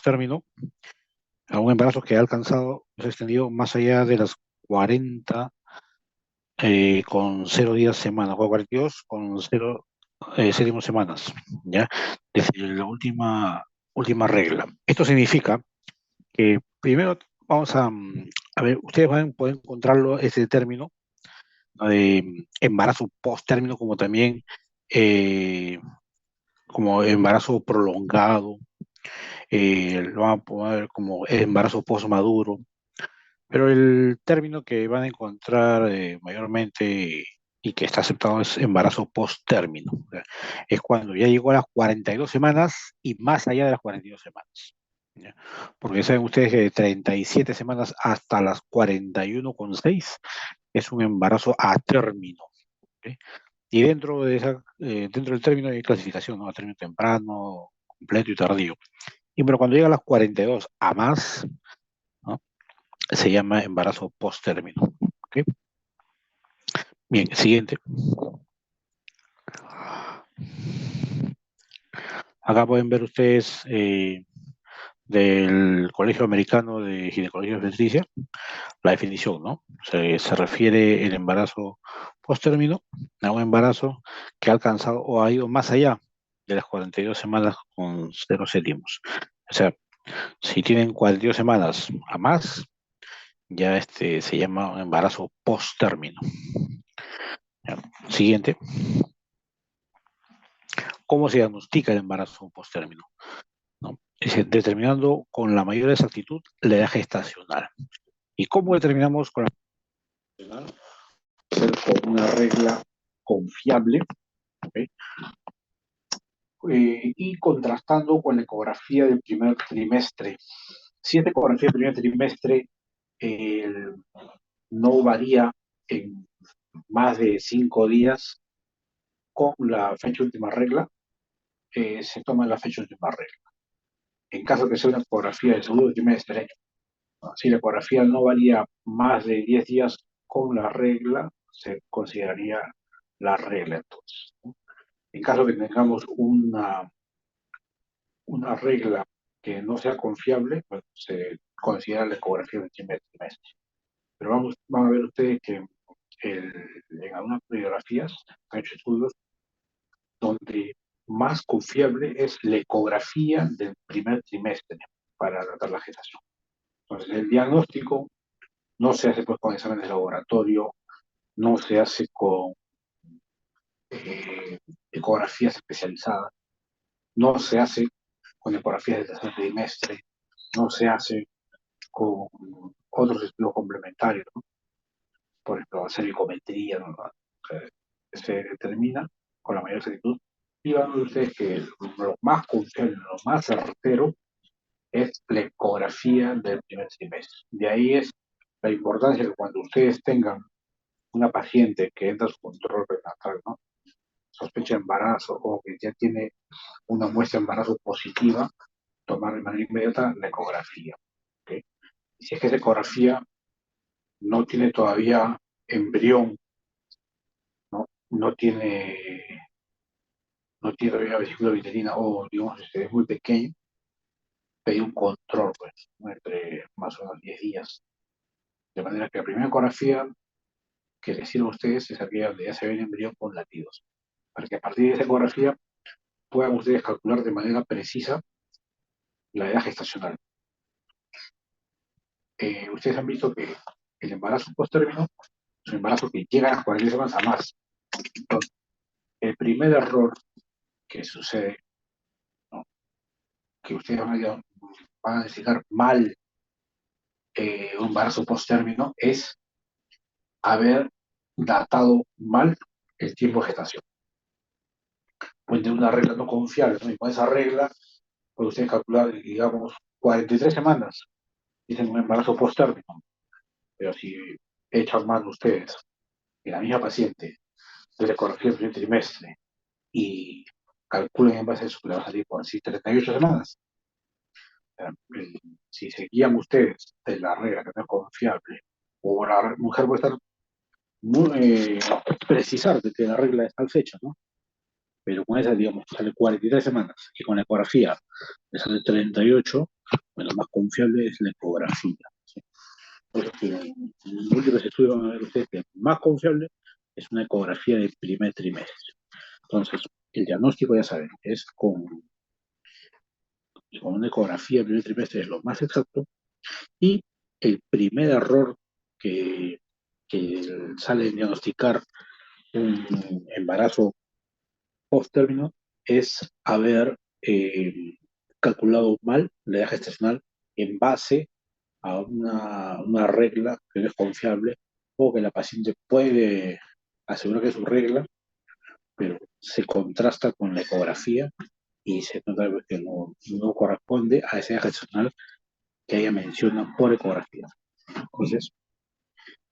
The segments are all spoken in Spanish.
postérmino a un embarazo que ha alcanzado, se ha extendido más allá de las 40 con 0 días semana, o 42 con 0 céntimos semanas, ¿ya? Desde la última regla. Esto significa que primero vamos a ver, ustedes van a poder encontrarlo, ese término, ¿no? De embarazo post-término, como también como embarazo prolongado, lo van a poner como embarazo post-maduro, pero el término que van a encontrar mayormente y que está aceptado es embarazo post-término. O sea, es cuando ya llegó a las 42 semanas y más allá de las 42 semanas. ¿Ya? Porque saben ustedes que de 37 semanas hasta las 41,6 es un embarazo a término. ¿Ok? Y dentro del término hay clasificación, ¿no? A término temprano, completo y tardío. Y pero cuando llega a las 42 a más, ¿no? Se llama embarazo post-término. ¿Ok? Bien, siguiente. Acá pueden ver ustedes del Colegio Americano de Ginecología y Obstetricia la definición, ¿no? Se refiere el embarazo post-término a un embarazo que ha alcanzado o ha ido más allá de las 42 semanas con 0 céntimos. O sea, si tienen 42 semanas a más, ya se llama un embarazo post-término. Siguiente. ¿Cómo se diagnostica el embarazo post-término? ¿No? Determinando con la mayor exactitud la edad gestacional. ¿Y cómo determinamos con la edad gestacional? Con una regla confiable, ¿okay? Y contrastando con la ecografía del primer trimestre. Si esta ecografía del primer trimestre eh, no varía en más de 5 días con la fecha última regla, se toma la fecha última regla. En caso que sea una ecografía del segundo trimestre, si la ecografía no varía más de 10 días con la regla, se consideraría la regla entonces, ¿no? En caso que tengamos una regla que no sea confiable, pues se considera la ecografía del primer trimestre. Pero van a ver ustedes que en algunas radiografías han hecho estudios donde más confiable es la ecografía del primer trimestre para tratar la gestación. Entonces, el diagnóstico no se hace pues, con exámenes de laboratorio, no se hace con ecografías especializadas, no se hace con ecografías del tercer trimestre, no se hace con otros estudios complementarios, ¿no? Por ejemplo, hacer ecometría, ¿no? Se determina con la mayor exactitud. Y van a ver ustedes que lo más confiable, lo más certero es la ecografía del primer trimestre. De ahí es la importancia de que cuando ustedes tengan una paciente que entra a su control prenatal, ¿no? Sospecha de embarazo o que ya tiene una muestra de embarazo positiva, tomar de manera inmediata la ecografía. ¿Okay? Y si es que esa ecografía no tiene todavía embrión, no, no tiene todavía vesícula uterina o, digamos, es muy pequeño, pedir un control, pues, ¿no? Entre más o menos 10 días. De manera que la primera ecografía que les sirve a ustedes es aquella donde ya se ve el embrión con latidos. Para que a partir de esa ecografía puedan ustedes calcular de manera precisa la edad gestacional. Ustedes han visto que el embarazo post-término es un embarazo que llega a las 40 semanas a más. Entonces, el primer error que sucede, ¿no? Que ustedes van a decir mal un embarazo post-término es haber datado mal el tiempo de gestación. Pueden tener una regla no confiable, ¿no? Y con esa regla pueden ustedes calcular, digamos, 43 semanas, dicen un embarazo post-término. Pero si echan mal ustedes en la misma paciente de la ecografía del primer trimestre y calculen en base a eso que le va a salir por así 38 semanas, si se guían ustedes de la regla que no es confiable, o la mujer puede estar muy precisar de que la regla es tal fecha, ¿no? Pero con esa, digamos, sale 43 semanas y con la ecografía le sale 38, Bueno, más confiable es la ecografía, ¿sí? Por eso que en los últimos estudios van a ver ustedes que más confiable es una ecografía del primer trimestre. Entonces, el diagnóstico, ya saben, es con una ecografía del primer trimestre es lo más exacto, y el primer error que, que sale en diagnosticar un embarazo post-término es haber calculado mal la edad gestacional en base a una regla que no es confiable, o que la paciente puede asegurar que es su regla, pero se contrasta con la ecografía y se nota que no corresponde a esa edad gestacional que ella menciona por ecografía. Entonces,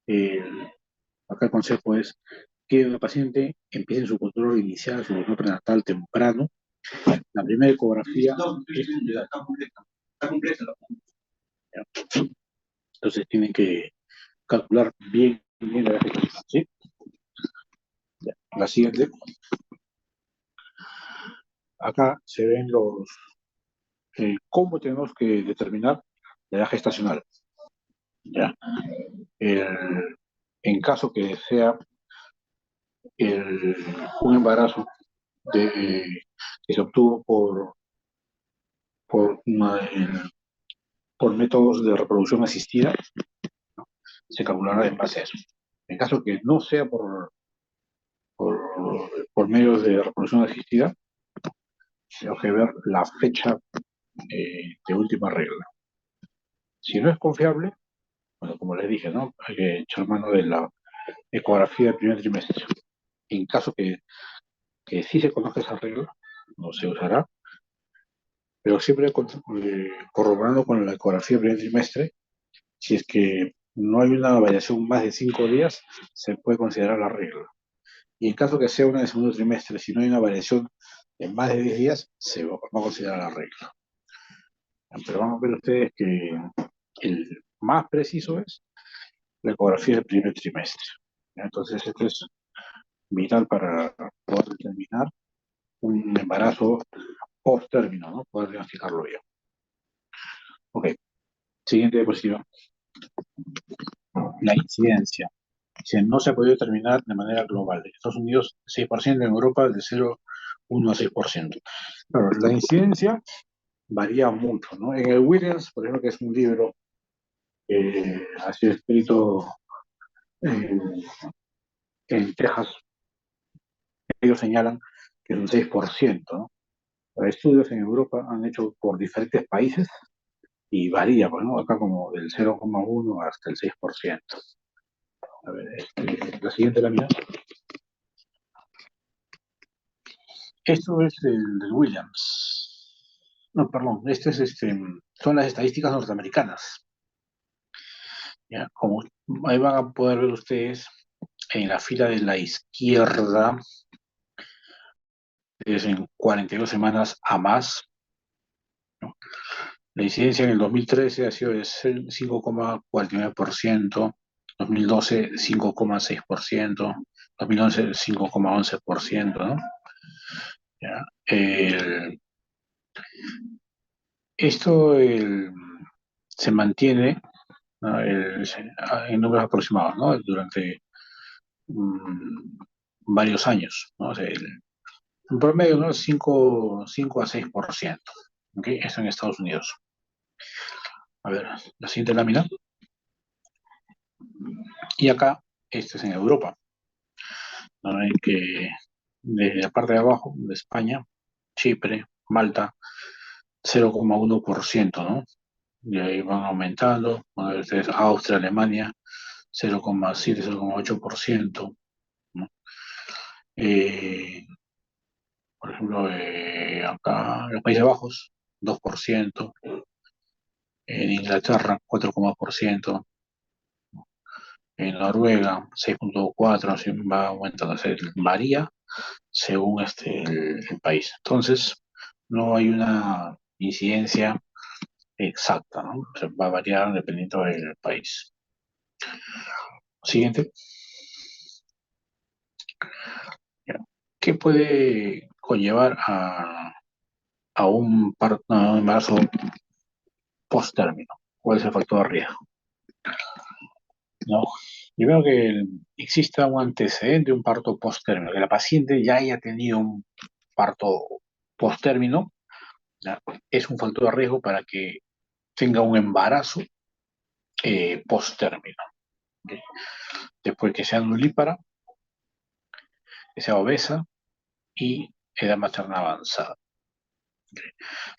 eh, acá el consejo es que una paciente empiece su control inicial, su control prenatal temprano. La primera ecografía es está completa. Entonces tienen que calcular bien la gestación, ¿sí? Ya. La siguiente, acá se ven cómo tenemos que determinar la edad gestacional. Ya. El- en caso que sea el- un embarazo que se obtuvo por, por métodos de reproducción asistida, se calculará en base a eso. En caso que no sea por, por medios de reproducción asistida, tenemos que ver la fecha de última regla. Si no es confiable, bueno, como les dije, ¿no? Hay que echar mano de la ecografía del primer trimestre. En caso que sí se conozca esa regla, no se usará, pero siempre corroborando con la ecografía del primer trimestre. Si es que no hay una variación más de 5 días, se puede considerar la regla. Y en caso que sea una de segundo trimestre, si no hay una variación de más de 10 días, se va a considerar la regla. Pero van a ver ustedes que el más preciso es la ecografía del primer trimestre. Entonces, esto es vital para poder determinar un embarazo post término, ¿no? Poder diagnosticarlo bien. Ok, siguiente diapositiva. La incidencia. No se ha podido determinar de manera global. En Estados Unidos, 6%, en Europa, de 0,1 a 6%. Claro, la incidencia varía mucho, ¿no? En el Williams, por ejemplo, que es un libro ha sido escrito en, en Texas, ellos señalan que es un 6%, ¿no? Los estudios en Europa han hecho por diferentes países y varía, pues, ¿no? Acá como del 0,1 hasta el 6%. A ver, la siguiente lámina. Esto es del Williams. No, perdón, son las estadísticas norteamericanas. ¿Ya? Como ahí van a poder ver ustedes en la fila de la izquierda, es en 42 semanas a más, ¿no? La incidencia en el 2013 ha sido de 5,49%, 2012 5,6%, 2011 5,11%, ¿no? ¿Ya? Esto se mantiene, ¿no? En números aproximados, ¿no? Durante mm, varios años, ¿no? O sea, en promedio, ¿no? 5 a 6%. ¿Ok? Esto en Estados Unidos. A ver, la siguiente lámina. Y acá, este es en Europa, ¿no? En que desde la parte de abajo, de España, Chipre, Malta, 0,1%, ¿no? Y ahí van aumentando. Van a ver ustedes, Austria, Alemania, 0,7, 0,8%, ¿no? Eh, por ejemplo, acá en los Países Bajos, 2%, en Inglaterra, 4,1%, en Noruega, 6,4%, así va aumentando, o sea, varía según el país. Entonces, no hay una incidencia exacta, ¿no? O sea, va a variar dependiendo del país. Siguiente. Ya. ¿Qué puede conllevar a un embarazo post-término. ¿Cuál es el factor de riesgo? ¿No? Yo veo que exista un antecedente de un parto post-término, que la paciente ya haya tenido un parto post-término, ¿ya? Es un factor de riesgo para que tenga un embarazo post-término. ¿Ok? Después que sea nulípara, que sea obesa y edad materna avanzada.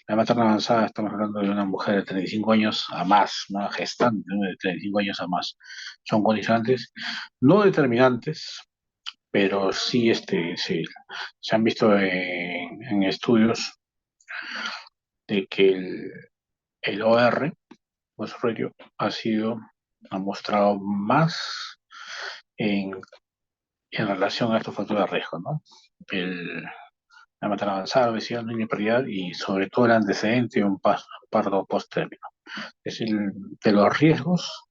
La materna avanzada, estamos hablando de una mujer de 35 años a más, una gestante, ¿no? De 35 años a más. Son condicionantes no determinantes, pero sí, se han visto en estudios de que el OR, pues radio, ha mostrado más en, en relación a estos factores de riesgo, ¿no? El, la materna avanzada, obesidad, no infertilidad y sobre todo el antecedente de un parto post-término. Es decir, de los riesgos,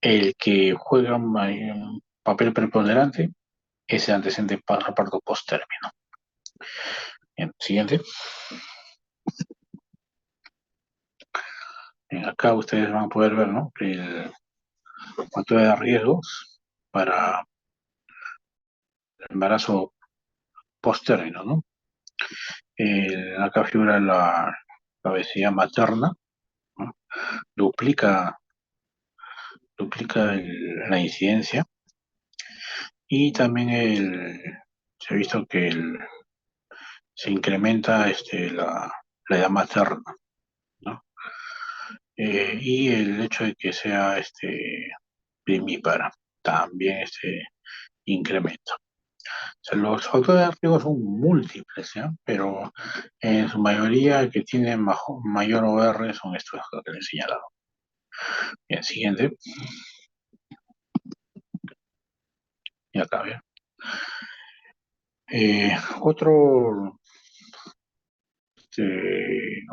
el que juega un papel preponderante es el antecedente para parto post-término. Bien, siguiente. Bien, acá ustedes van a poder ver, ¿no? El factor de riesgos para el embarazo post-término, ¿no? Acá figura la obesidad materna, ¿no? Duplica, la incidencia y también se ha visto que se incrementa la edad materna, ¿no? Y el hecho de que sea primípara también incrementa. O sea, los factores de riesgo son múltiples, ¿ya? Pero en su mayoría el que tiene mayor OR son estos que les he señalado. Bien, siguiente. Y acá, bien. Otro,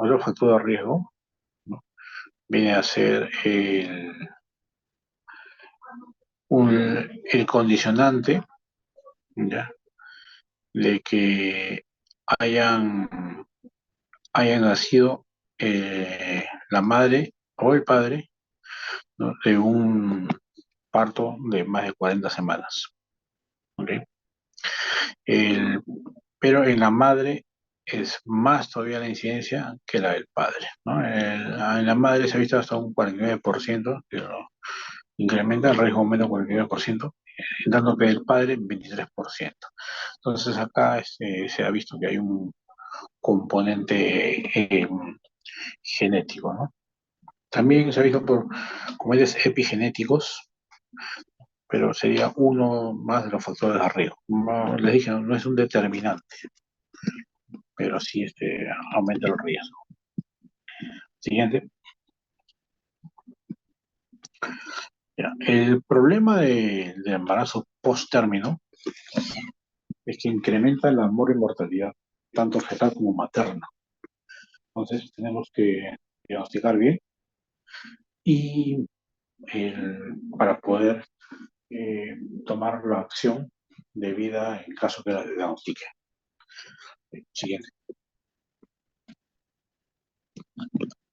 otro factor de riesgo, ¿no? Viene a ser el condicionante, ¿ya? De que hayan, hayan nacido la madre o el padre, ¿no? De un parto de más de 40 semanas. ¿Ok? El- pero en la madre es más todavía la incidencia que la del padre, ¿no? En la madre se ha visto hasta un 49%, que lo incrementa el riesgo aumenta un 49%, dando que el padre 23%. Entonces acá se ha visto que hay un componente genético, ¿no? También se ha visto por componentes epigenéticos, pero sería uno más de los factores de riesgo. No, les dije, no es un determinante, pero sí aumenta el riesgo. Siguiente. Ya, el problema del embarazo post-término es que incrementa la mortalidad, tanto fetal como materna. Entonces tenemos que diagnosticar bien y para poder eh, tomar la acción debida en caso que la diagnostique. Siguiente.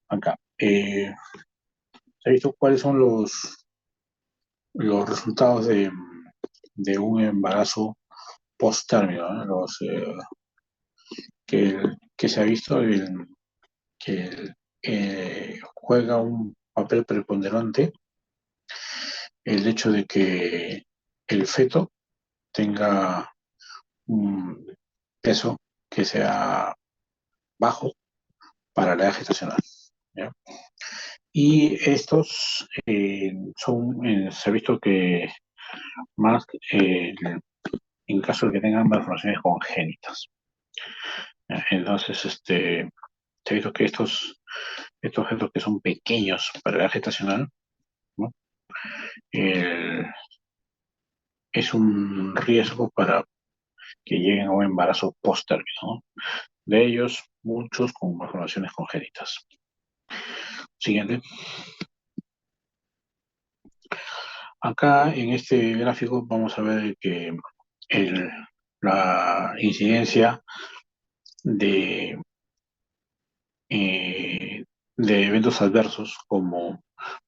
Acá. ¿Se ha visto cuáles son los resultados de un embarazo post-término, ¿no? Que se ha visto que juega un papel preponderante el hecho de que el feto tenga un peso que sea bajo para la edad gestacional, ¿ya? Y estos se ha visto que más en caso de que tengan malformaciones congénitas. ¿Ya? Entonces, se ha visto que estos objetos que son pequeños para la edad gestacional, ¿no? El- es un riesgo para que lleguen a un embarazo post-término, ¿no? De ellos, muchos con malformaciones congénitas. Siguiente. Acá en este gráfico vamos a ver que el- la incidencia de, eh, de eventos adversos como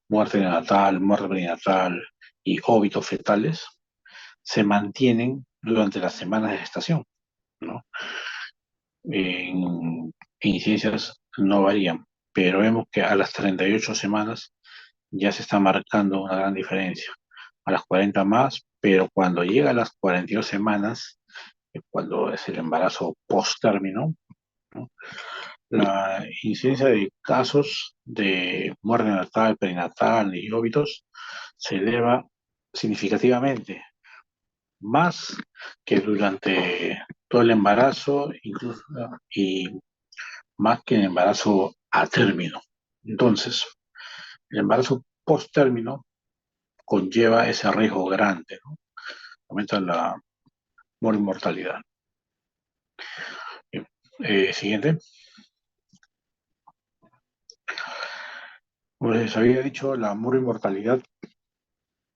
muerte neonatal, muerte perinatal y óbitos fetales se mantienen durante las semanas de gestación, ¿no? En incidencias no varían, pero vemos que a las 38 semanas ya se está marcando una gran diferencia. A las 40 más, pero cuando llega a las 42 semanas, cuando es el embarazo post-término, ¿no? La incidencia de casos de muerte neonatal, perinatal y óbitos se eleva significativamente, más que durante todo el embarazo, incluso, y más que el embarazo a término. Entonces, el embarazo post-término conlleva ese riesgo grande, ¿no? Aumenta la mortalidad. Siguiente. Como les había dicho, la mortalidad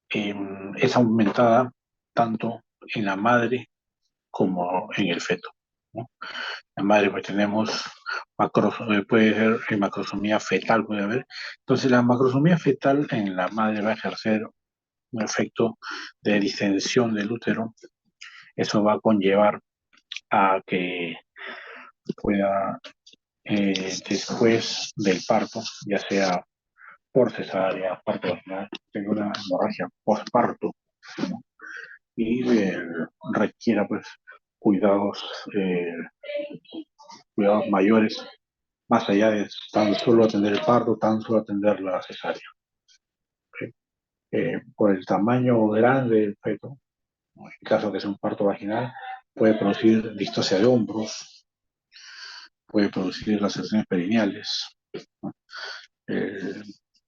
es aumentada tanto en la madre como en el feto, ¿no? La madre, pues tenemos puede ser macrosomía fetal, puede haber. Entonces, la macrosomía fetal en la madre va a ejercer un efecto de distensión del útero. Eso va a conllevar a que pueda, después del parto, ya sea por cesárea, parto vaginal, tenga una hemorragia postparto, ¿no? Y requiera pues cuidados, eh, cuidados mayores, más allá de tan solo atender el parto, tan solo atender la cesárea. ¿Ok? Por el tamaño grande del feto, ¿no? En caso que sea un parto vaginal, puede producir distosia de hombros, puede producir laceraciones perineales, ¿no? Eh,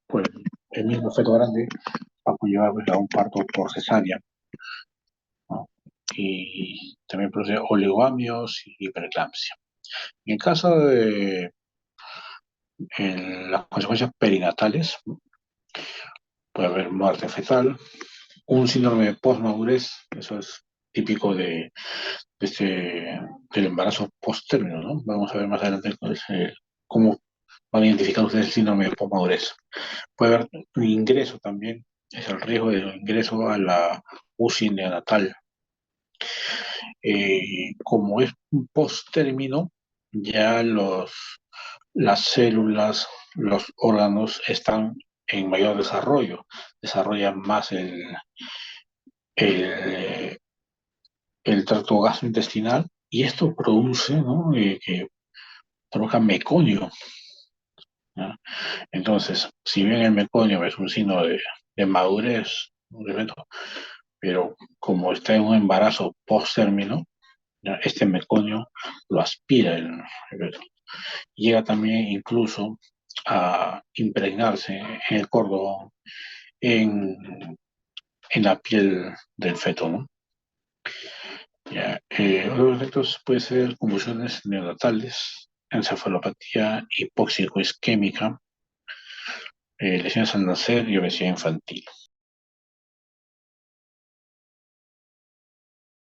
pues el mismo feto grande va a conllevar pues, a un parto por cesárea, ¿no? Y también produce oligamios y hiperclampsia. En el caso de las consecuencias perinatales, puede haber muerte fetal, un síndrome de postmadurez, eso es típico del embarazo post-término, ¿no? Vamos a ver más adelante cómo van a identificar ustedes el síndrome de postmadurez. Puede haber un ingreso también, es el riesgo de ingreso a la UCI neonatal. Como es un post-término, ya las células, los órganos están en mayor desarrollo, desarrollan más el, el tracto gastrointestinal y esto produce, ¿no? Que provoca meconio, ¿no? Entonces, si bien el meconio es un signo de madurez, un evento, pero como está en un embarazo post-término, ¿ya? Este meconio lo aspira el feto. Llega también incluso a impregnarse en el cordón, en, en la piel del feto, ¿no? Ya, otros efectos pueden ser convulsiones neonatales, encefalopatía hipóxico-isquémica, lesiones al nacer y obesidad infantil.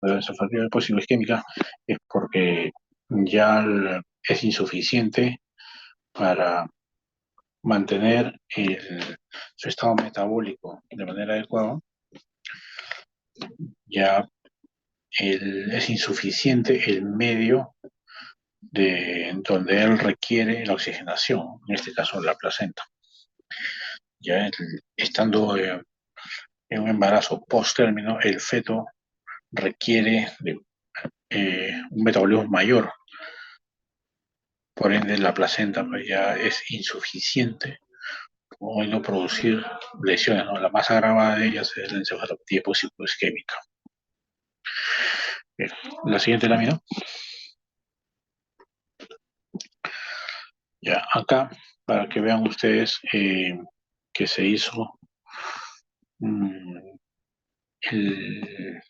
La encefalopatía hipóxico-isquémica es porque ya es insuficiente para mantener su estado metabólico de manera adecuada. Ya es insuficiente el medio donde él requiere la oxigenación, en este caso la placenta. Ya estando en un embarazo post-término, el feto requiere de un metabolismo mayor, por ende la placenta pues, ya es insuficiente o no producir lesiones, ¿no? La más agravada de ellas es la encefalopatía hipóxico-isquémica. Bien, la siguiente lámina. Ya, acá, para que vean ustedes que se hizo mm, el,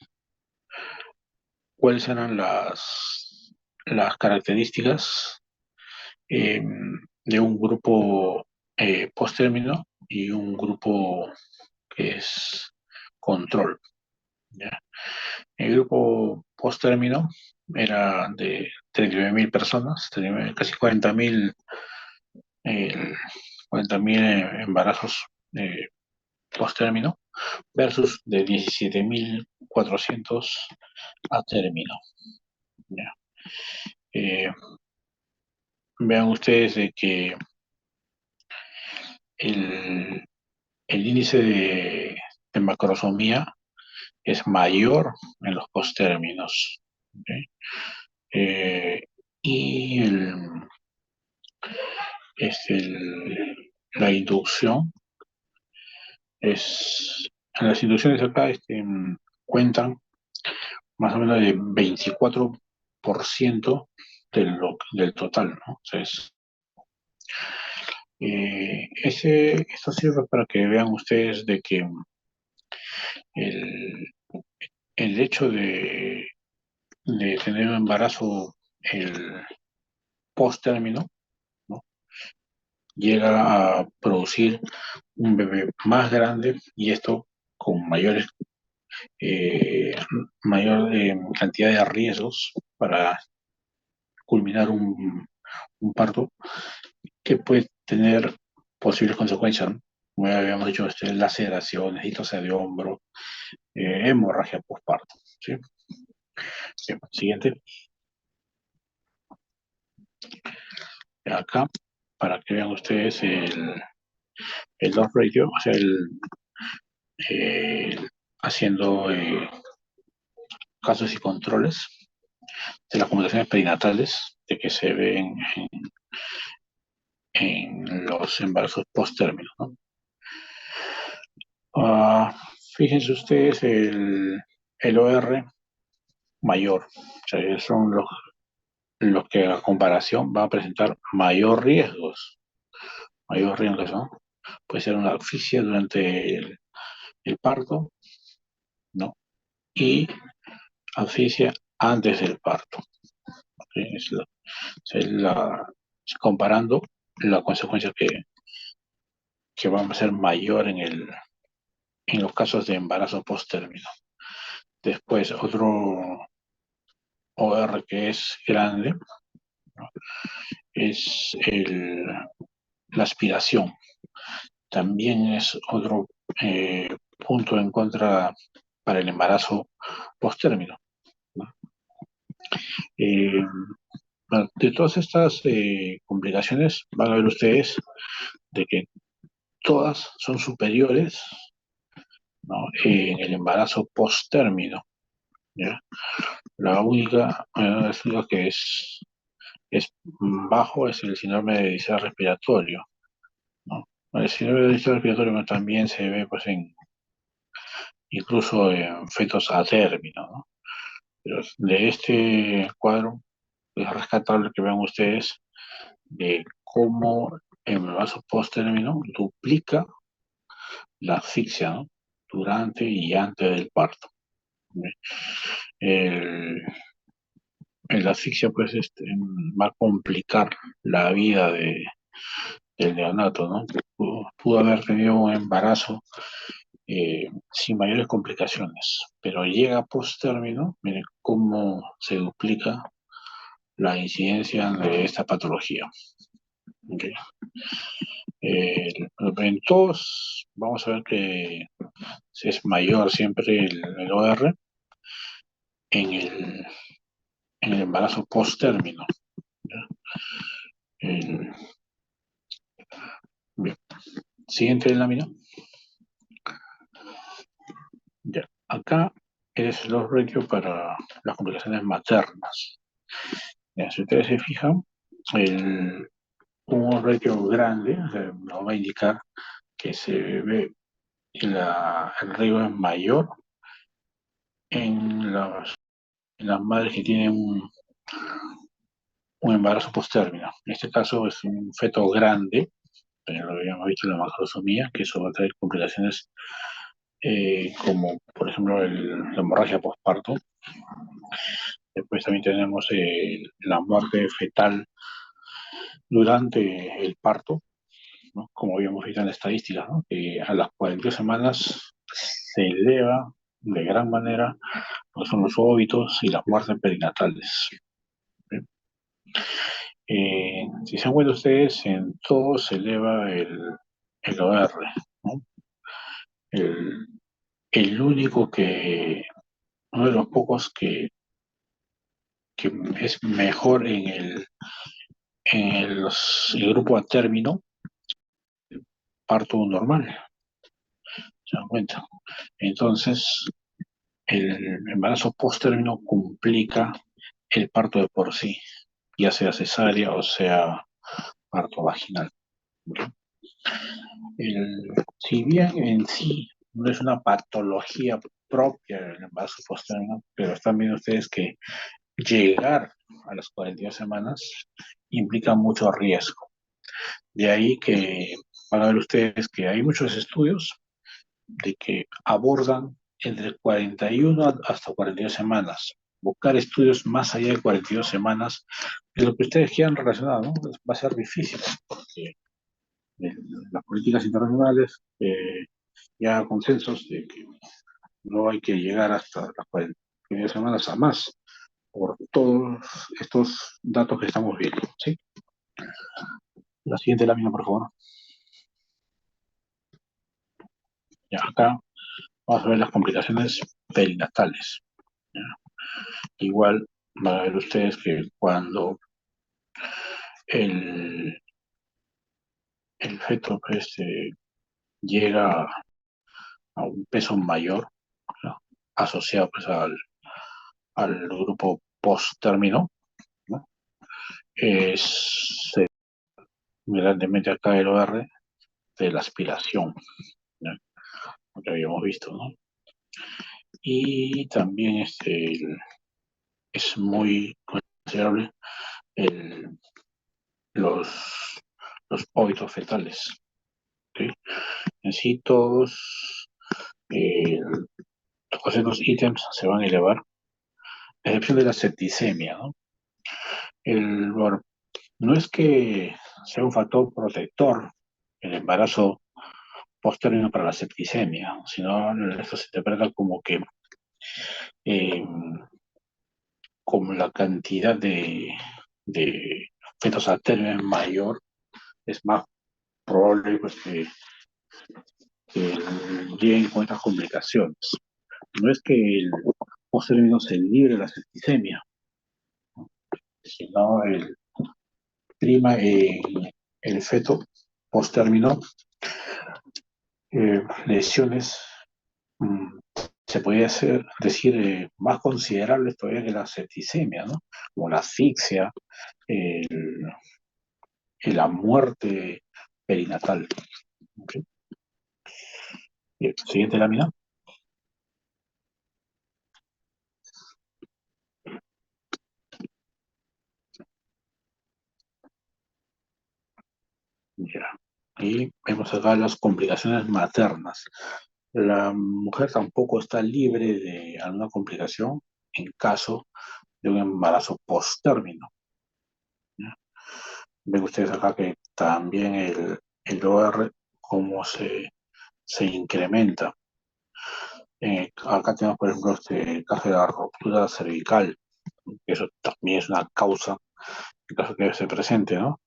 cuáles eran las características eh, de un grupo post-término y un grupo que es control, ¿ya? El grupo post-término era de 39.000 personas, casi 40.000 el 40.000 embarazos post término versus de 17.400 a término. ¿Ya? Eh, Vean ustedes de que el, el índice de macrosomía es mayor en los post términos. ¿Ok? Eh, y la inducción en las inducciones acá cuentan más o menos de 24% del total, ¿no? O sea, esto sirve para que vean ustedes de que el, el hecho de tener un embarazo el post término, ¿no? Llega a producir un bebé más grande y esto con eh, mayor cantidad de riesgos para culminar un parto que puede tener posibles consecuencias, ¿no? Como ya habíamos dicho, laceraciones, distosia de hombro, hemorragia postparto. ¿Sí? Bien, siguiente. Acá, para que vean ustedes el loss ratio, o sea, eh, haciendo casos y controles de las complicaciones perinatales de que se ven en los embarazos post término, ¿no? Ah, fíjense ustedes el OR mayor, o sea, son los que a comparación van a presentar mayor riesgos, ¿no? Puede ser una asfixia durante el parto, ¿no? Y asfixia antes del parto. ¿Sí? Es comparando la consecuencia que van a ser mayor en los casos de embarazo post término. Después, otro OR que es grande, ¿no? Es la aspiración. También es otro punto en contra para el embarazo post término, ¿no? Eh, de todas estas complicaciones, van a ver ustedes de que todas son superiores, ¿no? En el embarazo post término. ¿Ya? La única que es bajo es el síndrome de distrés respiratorio, ¿no? El síndrome de distrés respiratorio también se ve pues, incluso en fetos a término, ¿no? Pero de este cuadro es rescatable que vean ustedes de cómo el embarazo post término duplica la asfixia, ¿no? Durante y antes del parto. El, la asfixia pues va a complicar la vida del neonato, ¿no? Pudo haber tenido un embarazo sin mayores complicaciones, pero llega post término, miren cómo se duplica la incidencia de esta patología. ¿Okay? En todos vamos a ver que es mayor siempre el OR en el embarazo post término. Bien. Siguiente lámina. Ya. Acá es los ratios para las complicaciones maternas. Ya, si ustedes se fijan, un ratio grande, o sea, nos va a indicar que se ve el riesgo es mayor en las madres que tienen un embarazo post-término. En este caso es un feto grande, lo habíamos visto en la macrosomía, que eso va a traer complicaciones como, por ejemplo, la hemorragia postparto. Después también tenemos la muerte fetal durante el parto, ¿no? Como habíamos visto en la estadística, ¿no? Que a las 42 semanas se eleva de gran manera lo que son los óbitos y las muertes perinatales. ¿Sí? Si se dan cuenta ustedes, en todo se eleva el OR, ¿no? El, el único que, uno de los pocos que es mejor el grupo a término, parto normal, se dan cuenta. Entonces, el embarazo post-término complica el parto de por sí, ya sea cesárea o sea parto vaginal. Si bien en sí no es una patología propia del embarazo post-término, pero están viendo ustedes que llegar a las 42 semanas implica mucho riesgo. De ahí que van a ver ustedes que hay muchos estudios de que abordan entre 41 hasta 42 semanas. Buscar estudios más allá de 42 semanas de lo que ustedes quieran relacionar, ¿no? Va a ser difícil porque en las políticas internacionales ya consensos de que no hay que llegar hasta las 42 semanas a más por todos estos datos que estamos viendo, ¿sí? La siguiente lámina, por favor. Ya, acá vamos a ver las complicaciones perinatales. ¿Ya? Igual van a ver ustedes que cuando el, el feto pues, llega a un peso mayor, ¿no? Asociado pues, al grupo post-término, ¿no? Es grandemente acá el OR de la aspiración, ¿no? Lo que habíamos visto, ¿no? Y también es muy considerable el, los, los óbitos fetales, ¿ok? En sí eh, todos estos ítems se van a elevar, a excepción de la septicemia, ¿no? Bueno, no es que sea un factor protector el embarazo posterior para la septicemia, sino esto se interpreta como que eh, como la cantidad de fetos a término es mayor, es más probable pues, que lleguen con estas complicaciones. No es que el posterior se libre de la septicemia, sino el prima el feto post-término lesiones, mm, se podría decir, más considerables todavía que la septicemia, ¿no? Como la asfixia, el- la muerte perinatal. ¿Ok? Bien, siguiente lámina. Ya. Y vemos acá las complicaciones maternas. La mujer tampoco está libre de alguna complicación en caso de un embarazo post-término. ¿Ya? Ven ustedes acá que también el OR, cómo se incrementa. Acá tenemos, por ejemplo, el caso de la ruptura cervical. Eso también es una causa, en caso que se presente, ¿no?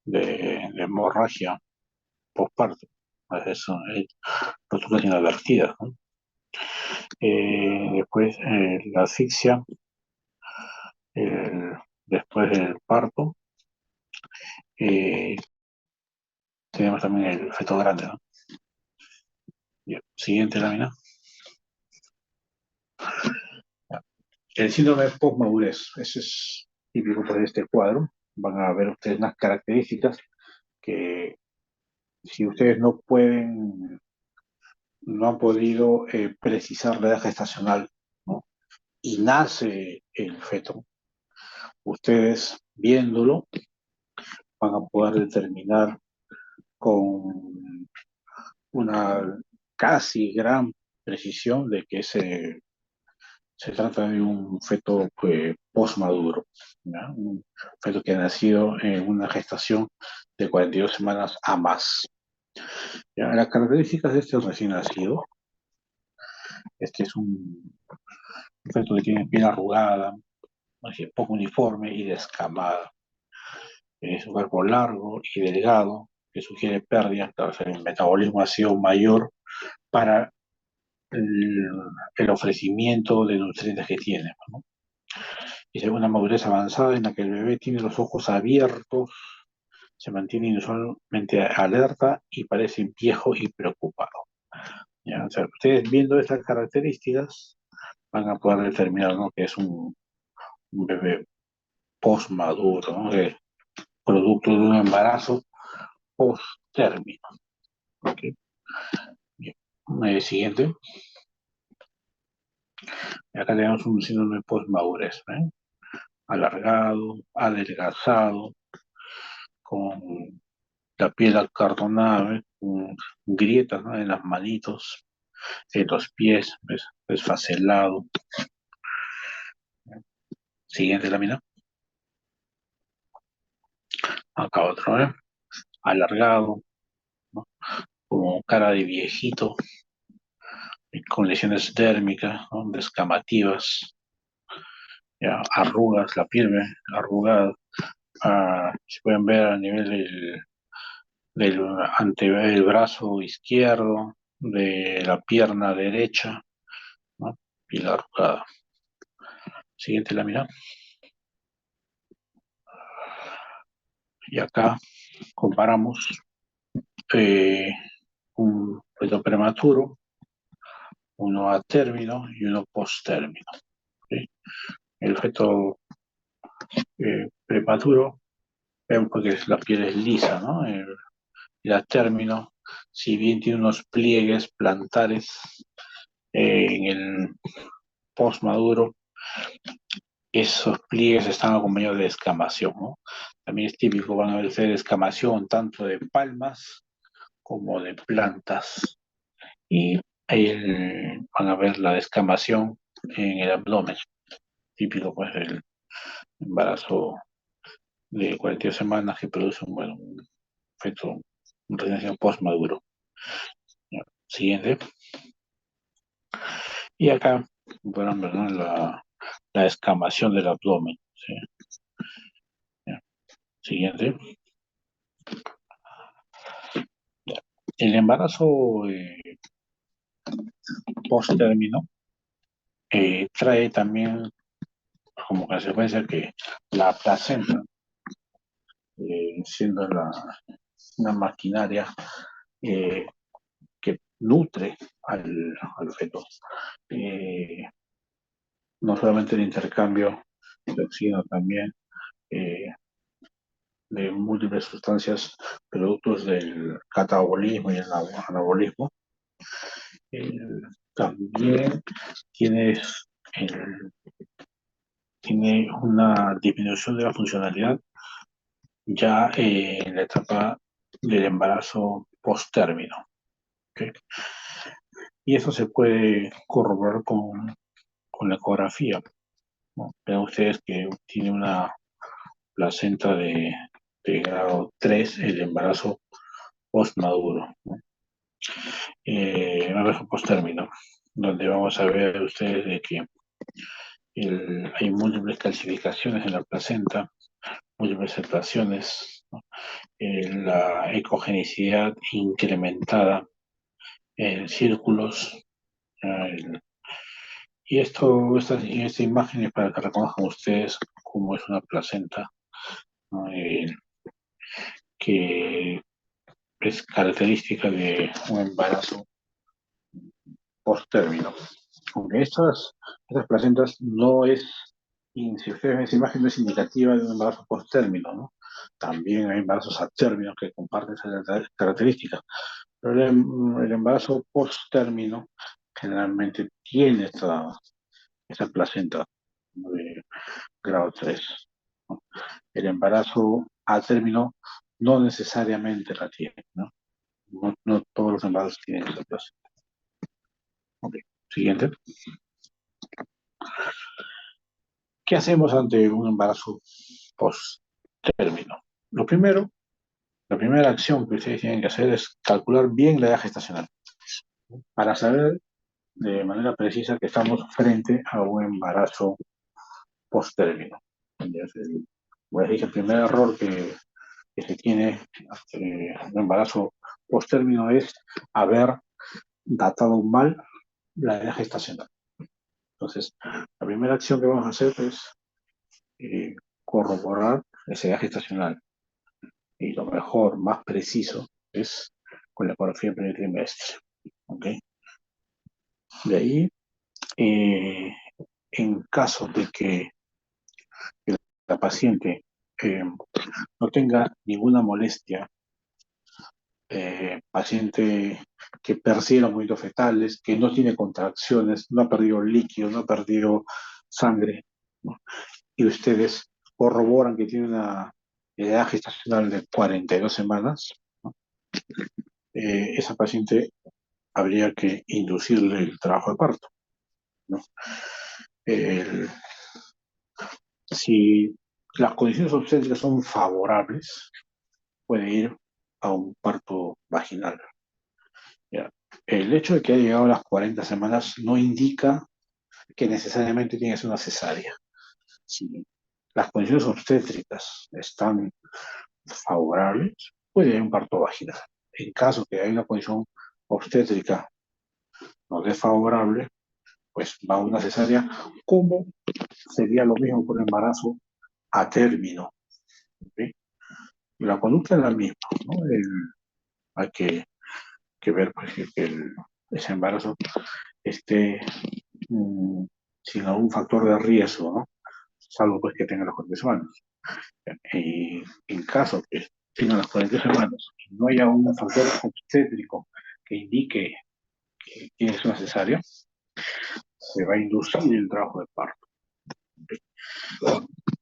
De hemorragia postparto. Eso es roturas inadvertidas, ¿no? Después la asfixia, el- después del parto. eh, Tenemos también el feto grande, ¿no? Bien, siguiente lámina. El síndrome post-madurez, ese es típico por este cuadro. Van a ver ustedes unas características que si ustedes no han podido precisar la edad gestacional, ¿no? Y nace el feto, ustedes viéndolo van a poder determinar con una casi gran precisión de que se trata de un feto postmaduro, ¿ya? Un feto que ha nacido en una gestación de 42 semanas a más. ¿Ya? Las características de este recién nacido, este es un feto que tiene piel arrugada, así, poco uniforme y descamada. Es un cuerpo largo y delgado que sugiere pérdida, claro, o sea, el metabolismo ha sido mayor para el, el ofrecimiento de nutrientes que tiene, ¿no? Dice una madurez avanzada en la que el bebé tiene los ojos abiertos, se mantiene inusualmente alerta y parece viejo y preocupado. ¿Ya? O sea, ustedes viendo estas características van a poder determinar, ¿no?, que es un bebé postmaduro, ¿no?, producto de un embarazo post-término. ¿Okay? Bien. Siguiente. Acá tenemos un síndrome post-madurez, ¿eh? Alargado, adelgazado, con la piel acartonada, ¿eh?, con grietas, ¿no?, en las manitos, en los pies, ¿ves? Desfacelado. Siguiente lámina. Acá otro, ¿eh? Alargado, ¿no?, como cara de viejito, con lesiones dérmicas, ¿no?, descamativas, ya, arrugas, la piel, ¿ve?, arrugada. Se pueden ver a nivel del del brazo izquierdo, de la pierna derecha, ¿no?, y la arrugada. Siguiente lámina. Y acá comparamos un feto prematuro, uno a término y uno post término. ¿Sí? El feto prematuro, vemos que la piel es lisa, ¿no? Y a término, si bien tiene unos pliegues plantares, en el post maduro, esos pliegues están acompañados de escamación, ¿no? También es típico, van a ver escamación tanto de palmas como de plantas. Y van a ver la descamación en el abdomen, típico pues del embarazo de 42 semanas que produce bueno, un feto, un recién post maduro. Siguiente. Y acá podrán ver, ¿no?, la descamación del abdomen. ¿Sí? Siguiente. El embarazo post término trae también como consecuencia que la placenta, siendo una maquinaria eh, que nutre al feto, eh, no solamente el intercambio de oxígeno, también eh, de múltiples sustancias, productos del catabolismo y el anabolismo. Eh, También tienes tiene una disminución de la funcionalidad ya en la etapa del embarazo post-término. ¿Okay? Y eso se puede corroborar con la ecografía, ¿no? Vean ustedes que tiene una placenta de grado 3, el embarazo post-maduro, ¿no? Embarazo post-término, donde vamos a ver ustedes de que hay múltiples calcificaciones en la placenta, múltiples separaciones, ¿no? La ecogenicidad incrementada en círculos. el- y esta imagen es para que reconozcan ustedes cómo es una placenta, ¿no?, que es característica de un embarazo post-término. Aunque estas placentas no es, si ustedes ven esa imagen, no es indicativa de un embarazo post-término, ¿no? También hay embarazos a término que comparten esas características. Pero el embarazo post-término generalmente tiene esta placenta, ¿no?, de grado 3, ¿no? El embarazo a término no necesariamente la tiene, ¿no? No todos los embarazos tienen esa placenta. Ok, siguiente. ¿Qué hacemos ante un embarazo post-término? La primera acción que ustedes tienen que hacer es calcular bien la edad gestacional para saber de manera precisa que estamos frente a un embarazo post-término. Voy a decir, el primer error que se tiene un embarazo post-término es haber datado mal la edad gestacional. Entonces, la primera acción que vamos a hacer es eh, corroborar esa edad gestacional. Y lo mejor, más preciso, es con la ecografía en primer trimestre. ¿Ok? De ahí, eh, en caso de que la paciente no tenga ninguna molestia, paciente que percibe los movimientos fetales, que no tiene contracciones, no ha perdido líquido, no ha perdido sangre, ¿no? Y ustedes corroboran que tiene una edad gestacional de 42 semanas, ¿no? Esa paciente habría que inducirle el trabajo de parto, ¿no? El- si las condiciones obstétricas son favorables, puede ir a un parto vaginal. ¿Ya? El hecho de que haya llegado a las 40 semanas no indica que necesariamente tiene que ser una cesárea. Si las condiciones obstétricas están favorables, puede haber un parto vaginal. En caso que haya una condición obstétrica no desfavorable, pues va a una cesárea, como sería lo mismo con el embarazo a término. ¿Sí? La conducta es la misma, ¿no? Hay que ver pues, que ese embarazo esté mm, sin algún factor de riesgo, ¿no? Salvo pues que tenga las 40 semanas. Y en caso que tenga las 40 semanas y no haya un factor obstétrico que indique que tienes una cesárea, se va a inducir el trabajo de parto.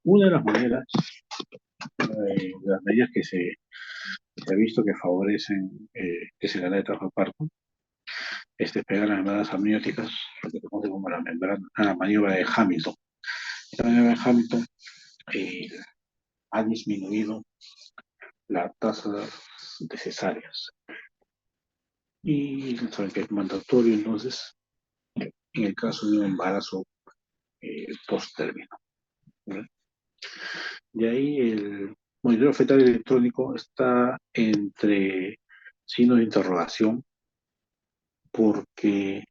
Una de las maneras, de las medidas que se ha visto que favorecen que se gane el trabajo de parto, es despegar las membranas amnióticas, lo que se conoce como la maniobra de Hamilton. La maniobra de Hamilton eh, ha disminuido la tasa de cesáreas. Y saben que es mandatorio entonces en el caso de un embarazo post-término, ¿no? De ahí el monitoreo fetal electrónico está entre signos de interrogación, porque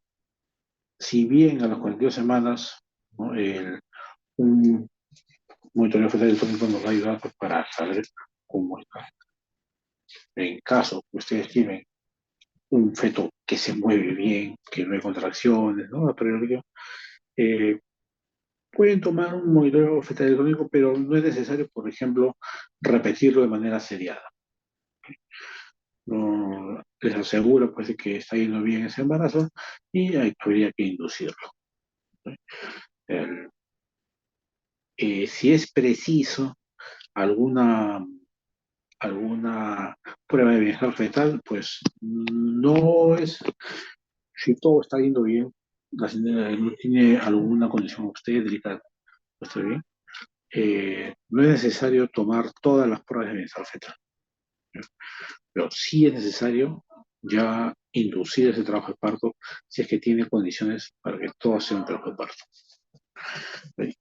si bien a las 42 semanas, ¿no? Un monitoreo fetal electrónico nos va a ayudar pues, para saber cómo está. En caso que ustedes tienen un feto que se mueve bien, que no hay contracciones, ¿no? Eh, pueden tomar un monitoreo fetal electrónico, pero no es necesario, por ejemplo, repetirlo de manera seriada. No les asegura pues, de que está yendo bien ese embarazo y habría que inducirlo. El- si es preciso alguna, alguna prueba de bienestar fetal, pues no es, si todo está yendo bien, la señora no tiene alguna condición obstétrica, no está bien, no es necesario tomar todas las pruebas de bienestar fetal, pero sí es necesario ya inducir ese trabajo de parto si es que tiene condiciones para que todo sea un trabajo de parto.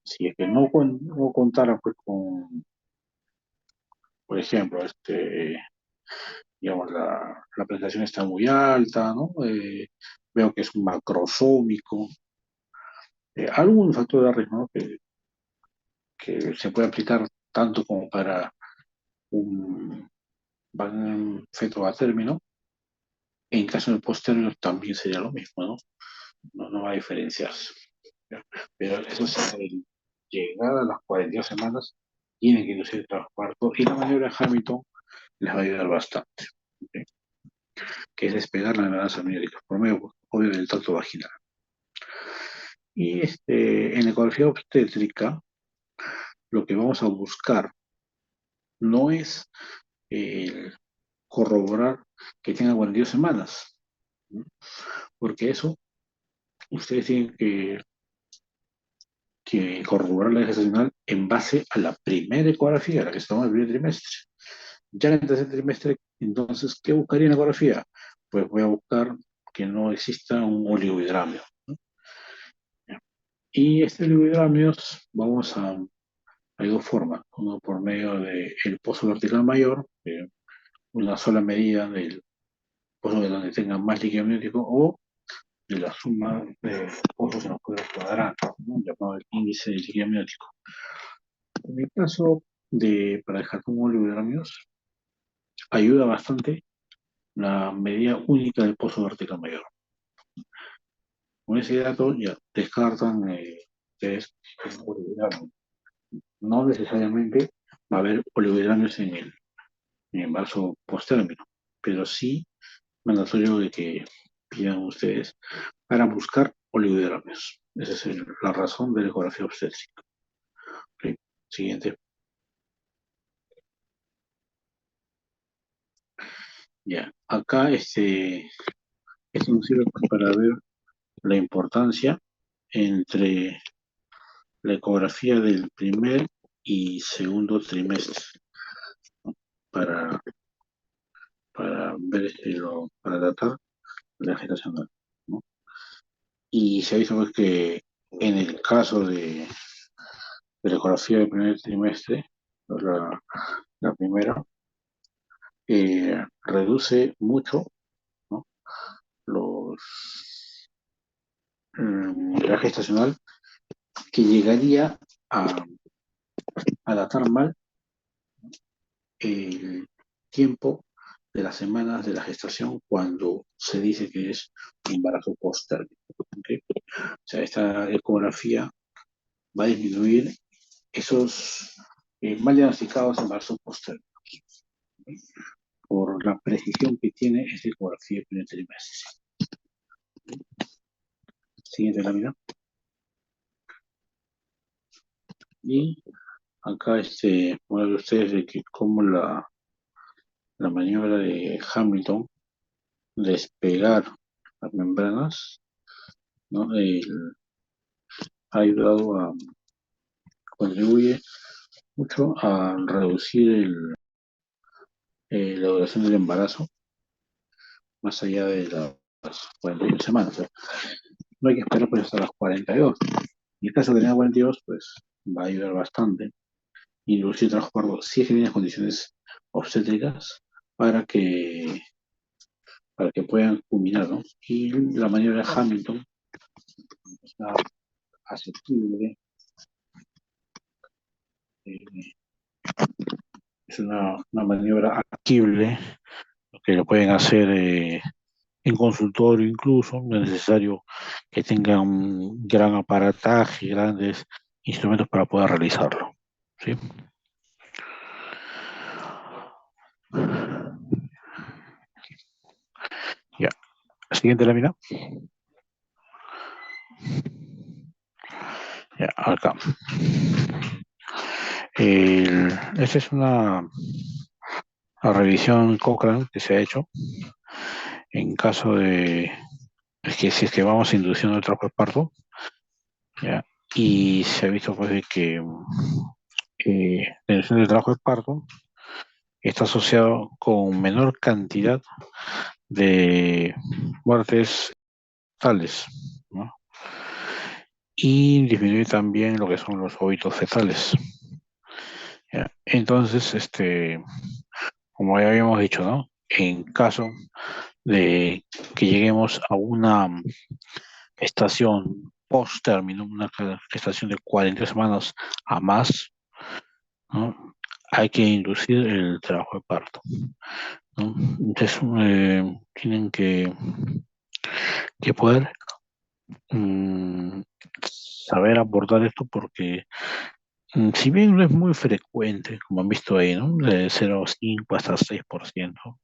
Si es que no contara pues, con, por ejemplo, digamos, la presentación está muy alta, ¿no? Veo que es un macrosómico, algún factor de riesgo, ¿no? Que se puede aplicar tanto como para un, un feto a término, en caso del post-término también sería lo mismo, ¿no? No va a diferenciarse. ¿Ya? Pero eso sí, el llegar a las 42 semanas, tienen que inducir el trabajo de parto y la maniobra de Hamilton les va a ayudar bastante, ¿ok? Que es despegar las membranas amnióticas por medio, obvio, del tracto vaginal. Y en ecografía obstétrica, lo que vamos a buscar no es eh, corroborar que tenga 42 semanas, ¿no? Porque eso ustedes tienen que corroborar la gestacional en base a la primera ecografía, la que se toma en el primer trimestre. Ya en el tercer trimestre, entonces, ¿qué buscaría en la ecografía? Pues voy a buscar que no exista un oligohidramio, ¿no? Y este oligohidramios vamos a hay dos formas. Uno por medio del pozo vertical mayor, una sola medida del pozo de donde tenga más líquido amniótico, o de la suma de pozos en los cuadros cuadrantes, ¿no? Llamado el índice de líquido amniótico. En el caso para el jatón oligodramios, ayuda bastante la medida única del pozo vertical mayor. Con ese dato ya descartan ustedes oligodramios. No necesariamente va a haber oligodramios en el vaso postérmino, pero sí mandatorio de que pidan ustedes para buscar oligodramios. Esa es la razón de la ecografía obstétrica. Ok. Siguiente. Ya. Acá esto nos sirve pues para ver la importancia entre la ecografía del primer y segundo trimestre para, para ver para tratar la gestacional, ¿no? Y se ha visto pues, que en el caso de la ecografía del primer trimestre, la primera, reduce mucho, ¿no? los, la gestacional, que llegaría a, a datar mal el tiempo de las semanas de la gestación cuando se dice que es un embarazo posttérmico. ¿Okay? O sea, esta ecografía va a disminuir esos mal diagnosticados embarazos posttérmicos, ¿okay? Por la precisión que tiene esta ecografía de primer trimestre. Siguiente lámina. Y acá pueden ver ustedes de que cómo la maniobra de Hamilton, despegar las membranas, ¿no? Ha ayudado contribuye mucho a reducir la duración del embarazo más allá de las 41 semanas. ¿Eh? No hay que esperar pues hasta las 42. En el caso de tener 42, pues va a ayudar bastante. Inducir trabajo parto si es que tiene condiciones obstétricas para que, para que puedan culminar, ¿no? Y la maniobra de Hamilton está asequible, eh, es una maniobra asequible que lo pueden hacer en consultorio incluso, no es necesario que tengan un gran aparataje, grandes instrumentos para poder realizarlo. ¿Sí? Ya. Siguiente lámina. Ya, acá. Esta es una revisión Cochrane que se ha hecho en caso de que si es que vamos induciendo el trabajo de parto, ¿ya? Y se ha visto pues de que la inducción del trabajo de parto está asociado con menor cantidad de muertes totales, ¿no? Y disminuye también lo que son los óbitos fetales. ¿Ya? Entonces, como ya habíamos dicho, ¿no? En caso de que lleguemos a una estación post-término, una gestación de 40 semanas a más, ¿no? Hay que inducir el trabajo de parto, ¿no? Entonces, tienen que poder saber abordar esto porque si bien no es muy frecuente, como han visto ahí, ¿no? De 0,5 hasta 6%,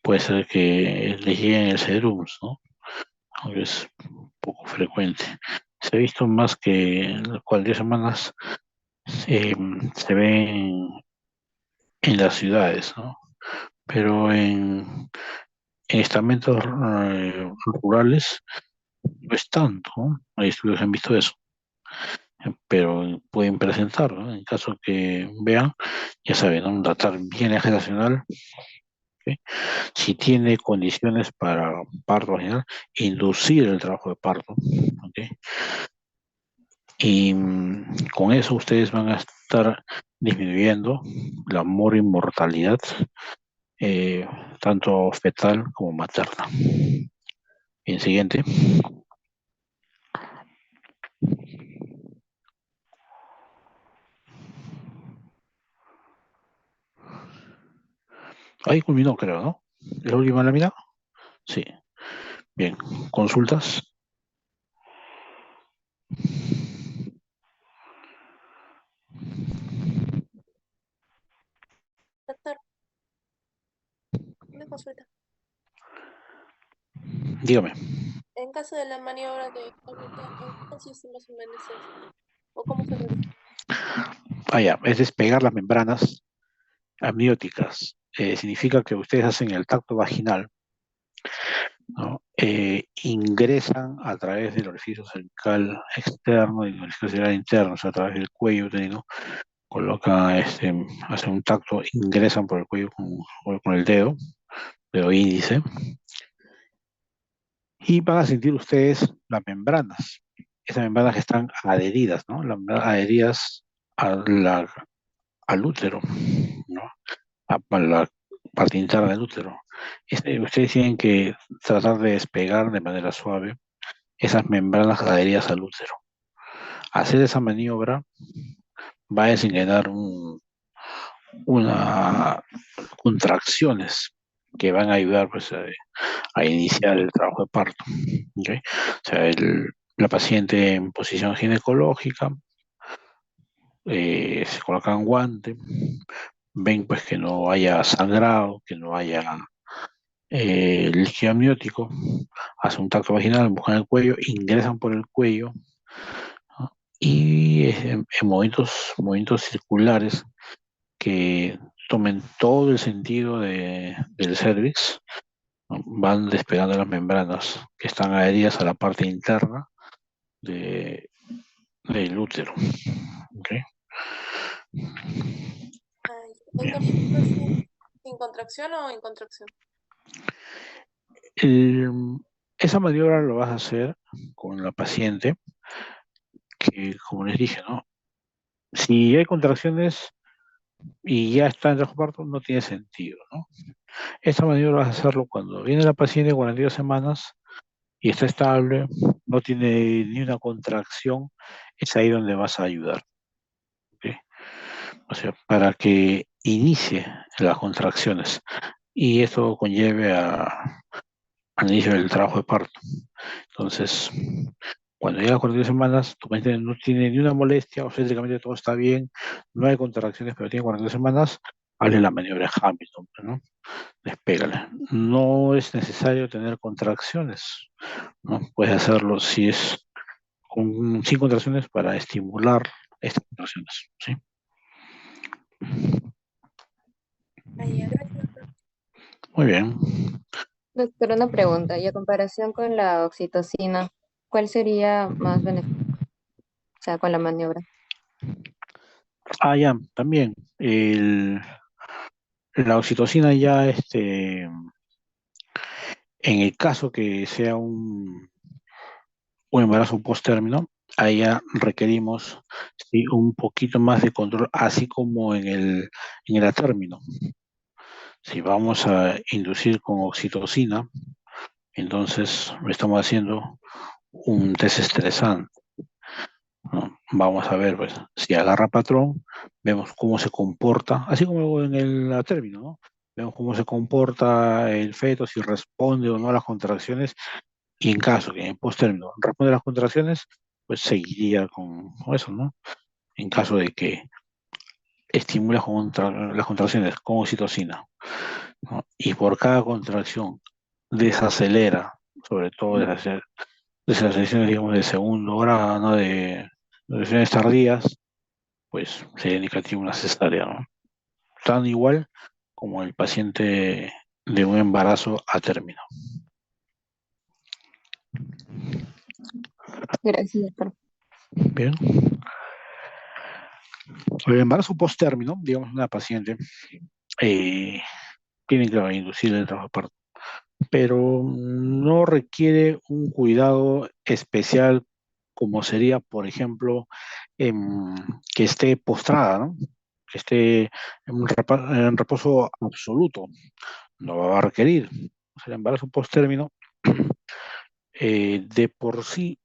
puede ser que les lleguen el sedums, ¿no? Aunque es poco frecuente. Se ha visto más que en las 40 semanas se ve en las ciudades, ¿no? Pero en estamentos rurales no es tanto, ¿no? Hay estudios que han visto eso, pero pueden presentar, ¿no? En caso que vean, ya saben, ¿no? Datar bien la gestacional, ¿ok? Si tiene condiciones para parto vaginal, inducir el trabajo de parto, ¿ok? Y con eso ustedes van a estar disminuyendo la mortalidad, eh, tanto fetal como materna. Bien, siguiente. Ahí culminó, creo, ¿no? ¿La última lámina? Sí. Bien. ¿Consultas? Doctor, una consulta. Dígame. En caso de la maniobra de Hamilton, ¿en qué consiste más o menos eso? ¿O cómo se realiza? Ah, ya. Es despegar las membranas amnióticas. Significa que ustedes hacen el tacto vaginal, ¿no? Ingresan a través del orificio cervical externo y del orificio cervical interno, o sea, a través del cuello uterino, colocan, hacen un tacto, ingresan por el cuello con el dedo índice, y van a sentir ustedes las membranas, esas membranas que están adheridas, ¿no? Las membranas adheridas a al útero, ¿no? A la parte interna del útero. Ustedes tienen que tratar de despegar de manera suave esas membranas adheridas al útero. Hacer esa maniobra va a desencadenar una contracciones que van a ayudar pues, a iniciar el trabajo de parto. ¿Ok? O sea, la paciente en posición ginecológica, se coloca un guante, ven pues que no haya sangrado, que no haya líquido amniótico, hacen un tacto vaginal, buscan el cuello, ingresan por el cuello, ¿no? Y en movimientos circulares que tomen todo el sentido del cervix, ¿no? Van despegando las membranas que están adheridas a la parte interna de, del útero. ¿Ok? Ay, Bien. entonces, ¿esto es sin contracción o en contracción? El- Esa maniobra lo vas a hacer con la paciente que, como les dije, ¿no? Si hay contracciones y ya está en trabajo parto, no tiene sentido, ¿no? Esta maniobra vas a hacerlo cuando viene la paciente 42 semanas y está estable, no tiene ni una contracción, es ahí donde vas a ayudar, ¿ok? O sea, para que inicie las contracciones y esto conlleve al inicio del trabajo de parto. Entonces, cuando llega a 42 semanas, tu paciente no tiene ni una molestia, obstétricamente todo está bien, no hay contracciones, pero tiene 42 semanas, hazle la maniobra de Hamilton, ¿no? Despégale. No es necesario tener contracciones, ¿no? Puedes hacerlo si es sin contracciones para estimular estas contracciones, ¿sí? Ay, ya, gracias, doctor. Muy bien. Doctor, una pregunta. Y a comparación con la oxitocina, ¿cuál sería más beneficiosa con la maniobra? Ah, ya, también. La oxitocina ya, en el caso que sea un embarazo post-término, ahí ya requerimos, sí, un poquito más de control, así como en el término. Si vamos a inducir con oxitocina, entonces estamos haciendo un desestresante, ¿no? Vamos a ver, pues, si agarra patrón, vemos cómo se comporta, así como en el término, ¿no? Vemos cómo se comporta el feto, si responde o no a las contracciones, y en caso que en el post-término responde a las contracciones, pues seguiría con eso, ¿no? En caso de que estimula las contracciones con oxitocina, ¿no? Y por cada contracción desacelera, sobre todo desaceleraciones, digamos, de segundo grado, ¿no? De lesiones tardías, pues sería indicativo una cesárea, ¿no? Tan igual como el paciente de un embarazo a término. Gracias, doctor. Bien. El embarazo post-término, digamos, una paciente eh, tiene que inducir el trabajo de parto, pero no requiere un cuidado especial como sería, por ejemplo, que esté postrada, ¿no? Que esté en reposo absoluto, no va a requerir. O sea, el embarazo posttérmino de por sí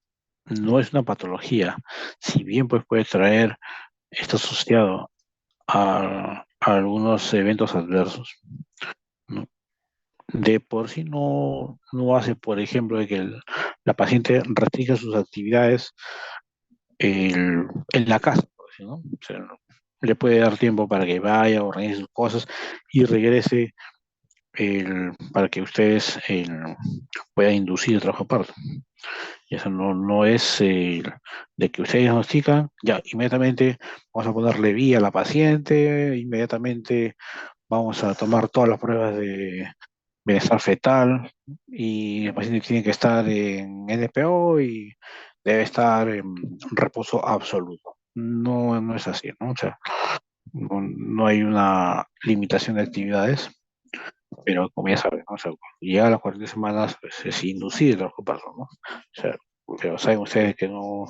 no es una patología, si bien pues puede traer, está asociado a algunos eventos adversos, ¿no? De por sí no hace, por ejemplo, de que la paciente restrinja sus actividades en la casa, por decir, ¿no? O sea, le puede dar tiempo para que vaya, organice sus cosas y regrese para que ustedes puedan inducir el trabajo de parto. Y eso no es de que ustedes diagnostican, ya inmediatamente vamos a ponerle vía a la paciente, inmediatamente vamos a tomar todas las pruebas de bienestar fetal y el paciente tiene que estar en NPO y debe estar en reposo absoluto. No es así, ¿no? O sea, no hay una limitación de actividades, pero como ya saben, ¿no? O sea, cuando llega a las 40 semanas, pues es inducido el trabajo parto, ¿no? O sea, pero saben ustedes que no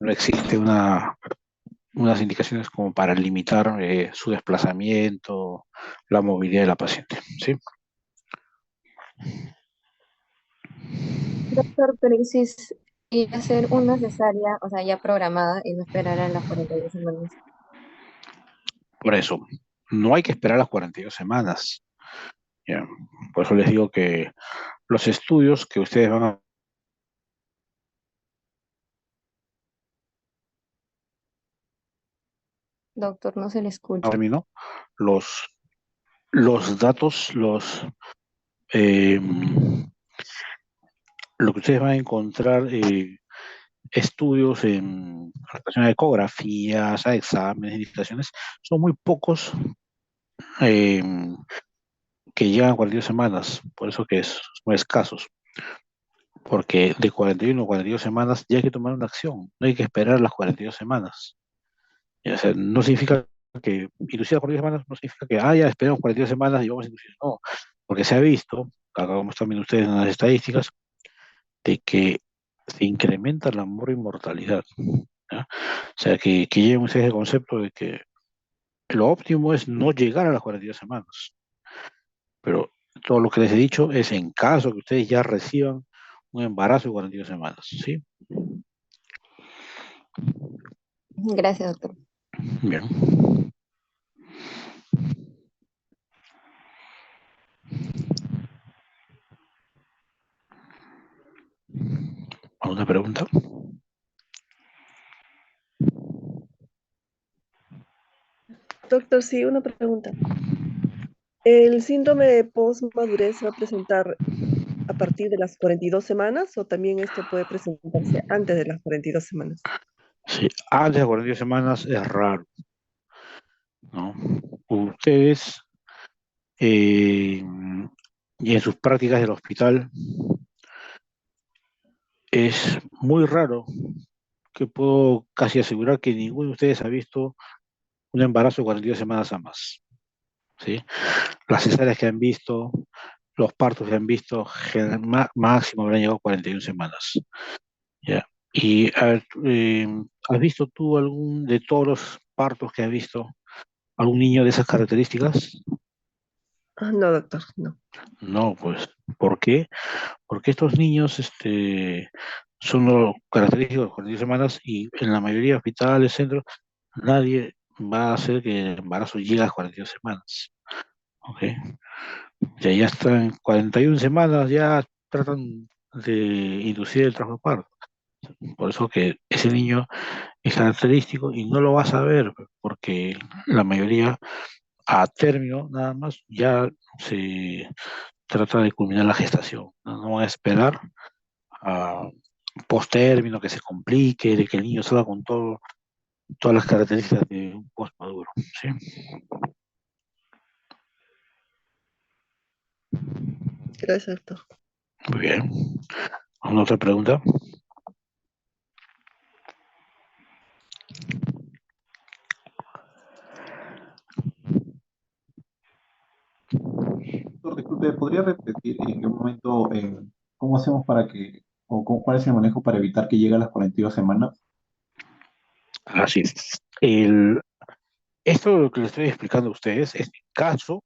existe unas indicaciones como para limitar su desplazamiento, la movilidad de la paciente, ¿sí? Doctor, pero ¿y si y hacer una cesárea, o sea, ya programada y no esperar a las 42 semanas? Por eso, no hay que esperar las 42 semanas, ¿ya? Por eso les digo que los estudios que ustedes van a Doctor, no se le escucha. terminar, los, los datos, eh, lo que ustedes van a encontrar, estudios en relación a ecografías, a exámenes, indicaciones, son muy pocos eh, que llegan a 42 semanas, por eso que son escasos, porque de 41 a 42 semanas ya hay que tomar una acción, no hay que esperar las 42 semanas. O sea, no significa que inducir a 42 semanas, no significa que, ya esperamos 42 semanas y vamos a inducir, no, porque se ha visto, acá como están viendo ustedes en las estadísticas, de que se incrementa la mortalidad. ¿Ya? O sea, que lleguen ustedes al concepto de que lo óptimo es no llegar a las 42 semanas, pero todo lo que les he dicho es en caso que ustedes ya reciban un embarazo de 42 semanas, ¿sí? Gracias, doctor. Bien. ¿Alguna pregunta? Doctor, sí, una pregunta. ¿El síndrome de postmadurez se va a presentar a partir de las 42 semanas o también esto puede presentarse antes de las 42 semanas? Sí, antes de 42 semanas es raro, ¿no? Ustedes, y en sus prácticas del hospital, es muy raro que puedo casi asegurar que ninguno de ustedes ha visto un embarazo de 42 semanas a más, ¿sí? Las cesáreas que han visto, los partos que han visto, máximo habrán llegado a 41 semanas, ¿ya? Y, a ver, ¿has visto tú algún, de todos los partos que has visto, algún niño de esas características? Ah, no, doctor, no. No, pues, ¿por qué? Porque estos niños son los característicos de 42 semanas y en la mayoría de hospitales, centros, nadie va a hacer que el embarazo llegue a las 42 semanas. ¿Ok? Ya están 41 semanas, ya tratan de inducir el trabajo de parto. Por eso que ese niño es característico y no lo vas a ver, porque la mayoría a término nada más ya se trata de culminar la gestación. No van a esperar a post-término, que se complique, de que el niño salga con todas las características de un post-maduro. ¿Sí? Gracias, doctor. Muy bien. ¿Alguna otra pregunta? Doctor, disculpe, ¿podría repetir en qué momento, cómo hacemos para que ¿O cuál es el manejo para evitar que llegue a las 42 semanas? Así es. Esto lo que les estoy explicando a ustedes es en caso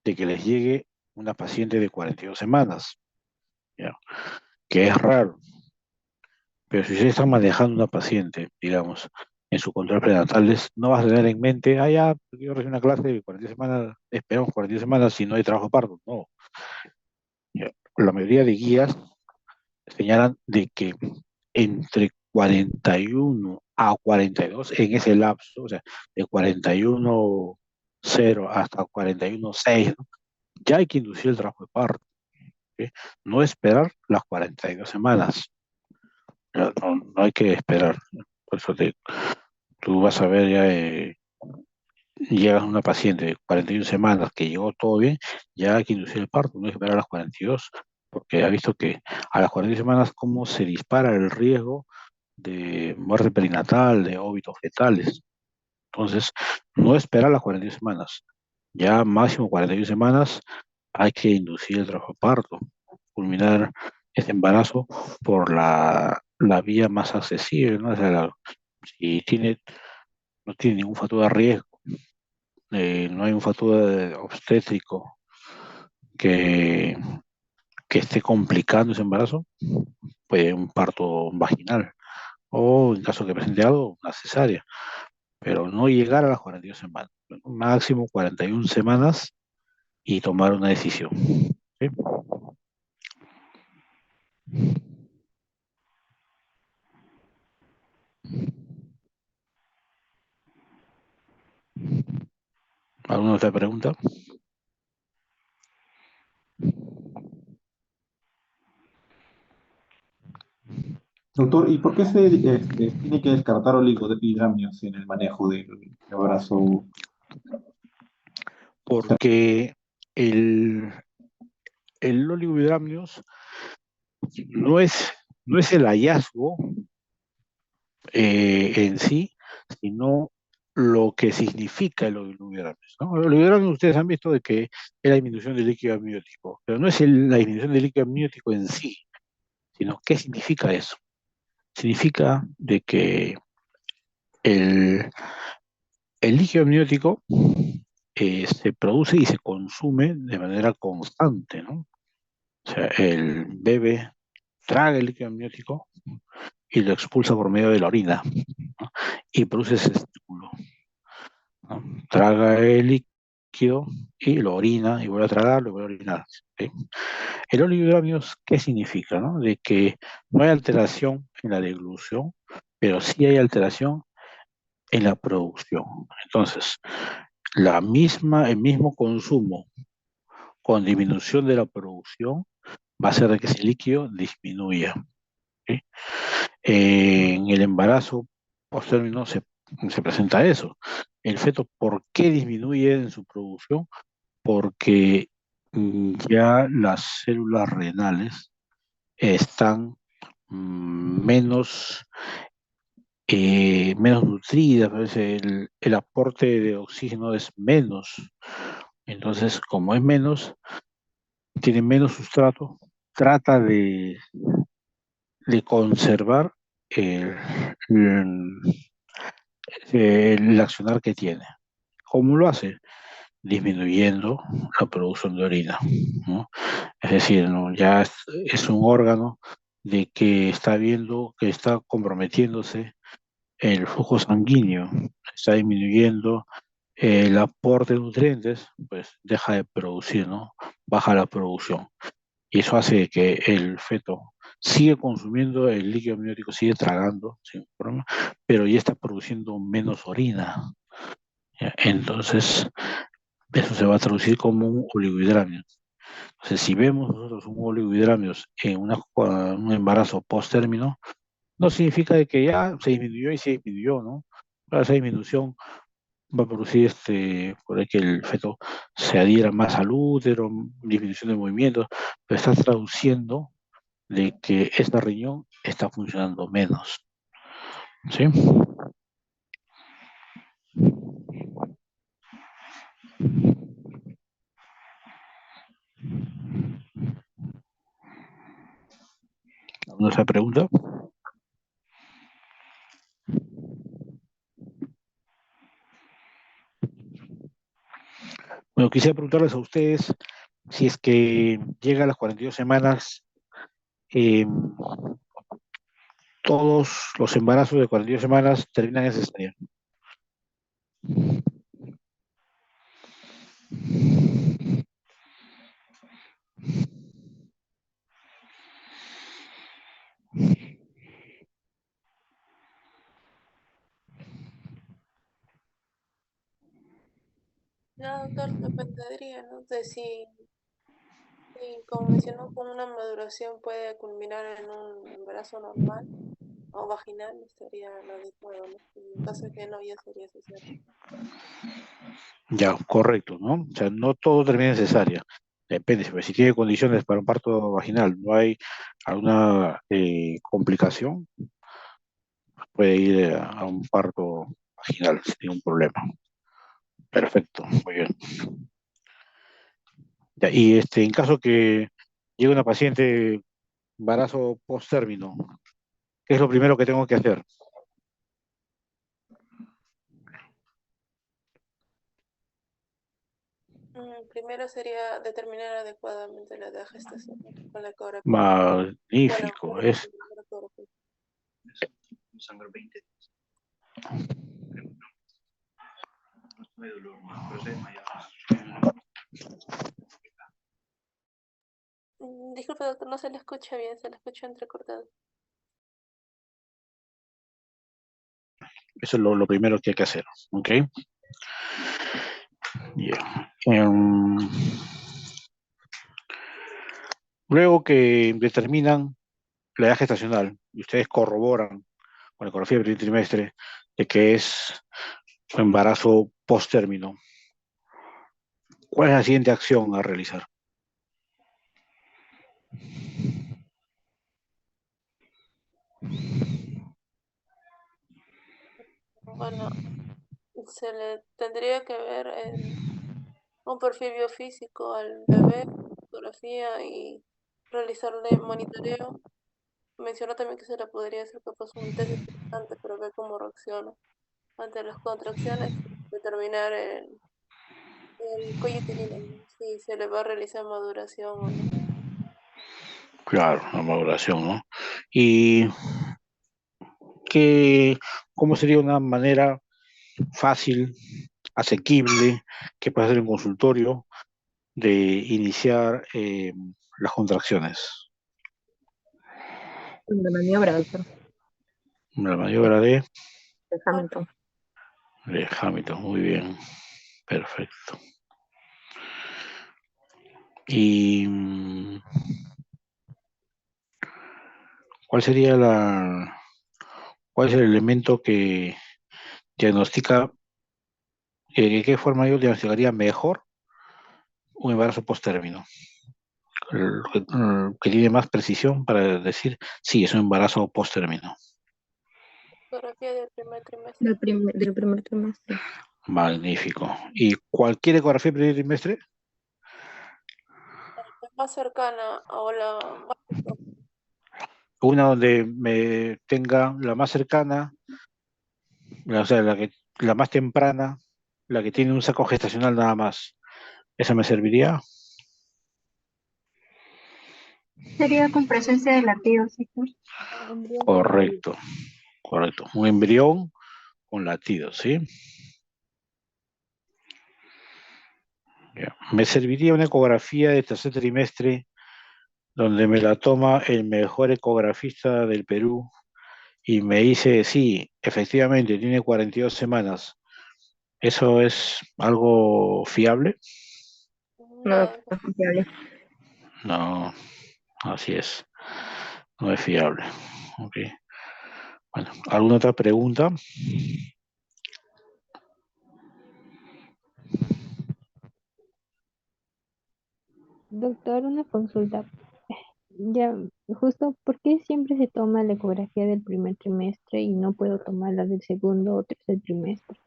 de que les llegue una paciente de 42 semanas, ¿ya? Que es raro. Pero si ustedes están manejando una paciente, digamos, en su control prenatal, no vas a tener en mente, ya, yo recibí una clase de 40 semanas, esperamos 40 semanas si no hay trabajo de parto. No. Ya. La mayoría de guías señalan de que entre 41 a 42, en ese lapso, o sea, de 41,0 hasta 41,6, ¿no? Ya hay que inducir el trabajo de parto, ¿sí? No esperar las 42 semanas. Ya, no, no hay que esperar. Por eso tú vas a ver ya, llegas a una paciente de 41 semanas que llegó todo bien, ya hay que inducir el parto, no hay que esperar a las 42, porque ha visto que a las 42 semanas cómo se dispara el riesgo de muerte perinatal, de óbitos fetales. Entonces, no esperar las 42 semanas. Ya máximo 41 semanas hay que inducir el trabajo de parto, culminar ese embarazo por la vía más accesible, ¿no? O sea, si no tiene ningún factor de riesgo, no hay un factor obstétrico que, que esté complicando ese embarazo, puede un parto vaginal o en caso que presente algo, una cesárea, pero no llegar a las 42 semanas, máximo 41 semanas y tomar una decisión. ¿Sí? ¿Alguna otra pregunta? Doctor, ¿y por qué se tiene que descartar oligohidramios en el manejo del embarazo postergado? Porque el, el oligohidramnios no es, no es el hallazgo en sí, sino lo que significa el oligohidramnios, ¿no? El oligohidramnios ustedes han visto de que es la disminución del líquido amniótico, pero no es la disminución del líquido amniótico en sí, sino qué significa eso. Significa de que el, el líquido amniótico se produce y se consume de manera constante, ¿no? O sea, el bebé traga el líquido amniótico y lo expulsa por medio de la orina, ¿no? Y produce ese estímulo, ¿no? Traga el líquido y lo orina y vuelve a tragarlo y vuelve a orinar, ¿sí? El oligohidramnios, ¿qué significa, no? De que no hay alteración en la deglución, pero sí hay alteración en la producción. Entonces, el mismo consumo con disminución de la producción va a hacer de que ese líquido disminuya, ¿sí? En el embarazo posterior se presenta eso. El feto, ¿por qué disminuye en su producción? Porque ya las células renales están menos, menos nutridas, pues el aporte de oxígeno es menos. Entonces, como es menos, tiene menos sustrato, trata de conservar el, el- el accionar que tiene. ¿Cómo lo hace? Disminuyendo la producción de orina, ¿no? Es decir, ¿no? Ya es un órgano de que está viendo que está comprometiéndose el flujo sanguíneo, está disminuyendo el aporte de nutrientes, pues deja de producir, ¿no? Baja la producción. Y eso hace que el feto sigue consumiendo el líquido amniótico, sigue tragando sin problema, pero ya está produciendo menos orina. ¿Ya? Entonces, eso se va a traducir como un oligohidramio. Entonces, si vemos nosotros un oligohidramios en un embarazo post-término, no significa de que ya se disminuyó y se disminuyó, ¿no? Esa disminución va a producir por ahí que el feto se adhiera más al útero, disminución de movimientos, pero está traduciendo de que esta riñón está funcionando menos, ¿sí? ¿Alguna otra pregunta? Bueno, quisiera preguntarles a ustedes si es que llega a las 42 semanas, eh, todos los embarazos de 42 semanas terminan en cesárea. No, doctor, dependería, ¿no? De si, como mencionó, con una maduración puede culminar en un embarazo normal o vaginal, estaría lo adecuado, ¿no? Y en caso de que no, ya sería cesárea. Ya, correcto, ¿no? O sea, no todo termina en cesárea. Depende, pues, si tiene condiciones para un parto vaginal, no hay alguna complicación, puede ir a un parto vaginal sin ningún problema. Perfecto, muy bien. Ya, y en caso que llegue una paciente embarazo post término, ¿qué es lo primero que tengo que hacer? Primero sería determinar adecuadamente la edad de gestación, ¿no? Con la ecografía. Bueno, Magnífico, es la ecografía. Sangre 20 días. No hay dolor, pero se desmayaba. Disculpe, doctor, no se le escucha bien, se le escucha entrecortado. eso es lo primero que hay que hacer, ¿ok? Ya. Luego que determinan la edad gestacional y ustedes corroboran con la ecografía del primer trimestre de que es un embarazo post término, ¿cuál es la siguiente acción a realizar? Bueno, se le tendría que ver un perfil biofísico al bebé, fotografía y realizarle monitoreo. Mencionó también que se le podría hacer capaz un test interesante para ver cómo reacciona ante las contracciones, determinar el cuello uterino, ¿no? Si se le va a realizar maduración o no. Claro, la maduración, ¿no? ¿Y qué, cómo sería una manera fácil, asequible, que puede hacer en consultorio de iniciar las contracciones? La maniobra, doctor, La maniobra de de Hamilton. Hamilton, muy bien, perfecto. ¿Y cuál sería cuál es el elemento que diagnostica, de qué forma yo diagnosticaría mejor un embarazo post-término? Que tiene más precisión para decir, sí, es un embarazo post-término. Fotografía del primer trimestre. Del primer trimestre. Magnífico. ¿Y cualquier ecografía del primer trimestre? La más cercana o la más cercana. Una donde me tenga la más cercana, o sea, la más temprana, la que tiene un saco gestacional nada más. ¿Esa me serviría? Sería con presencia de latidos, ¿sí? Embrión con latido. Correcto, correcto. Un embrión con latidos, ¿sí? Ya. Me serviría una ecografía de tercer trimestre donde me la toma el mejor ecografista del Perú y me dice, sí, efectivamente, tiene 42 semanas. ¿Eso es algo fiable? No, No, doctor, confiable. No, así es. No es fiable. Ok. Bueno, ¿alguna otra pregunta? Doctor, una consulta. Ya, justo, ¿por qué siempre se toma la ecografía del primer trimestre y no puedo tomar la del segundo o tercer trimestre?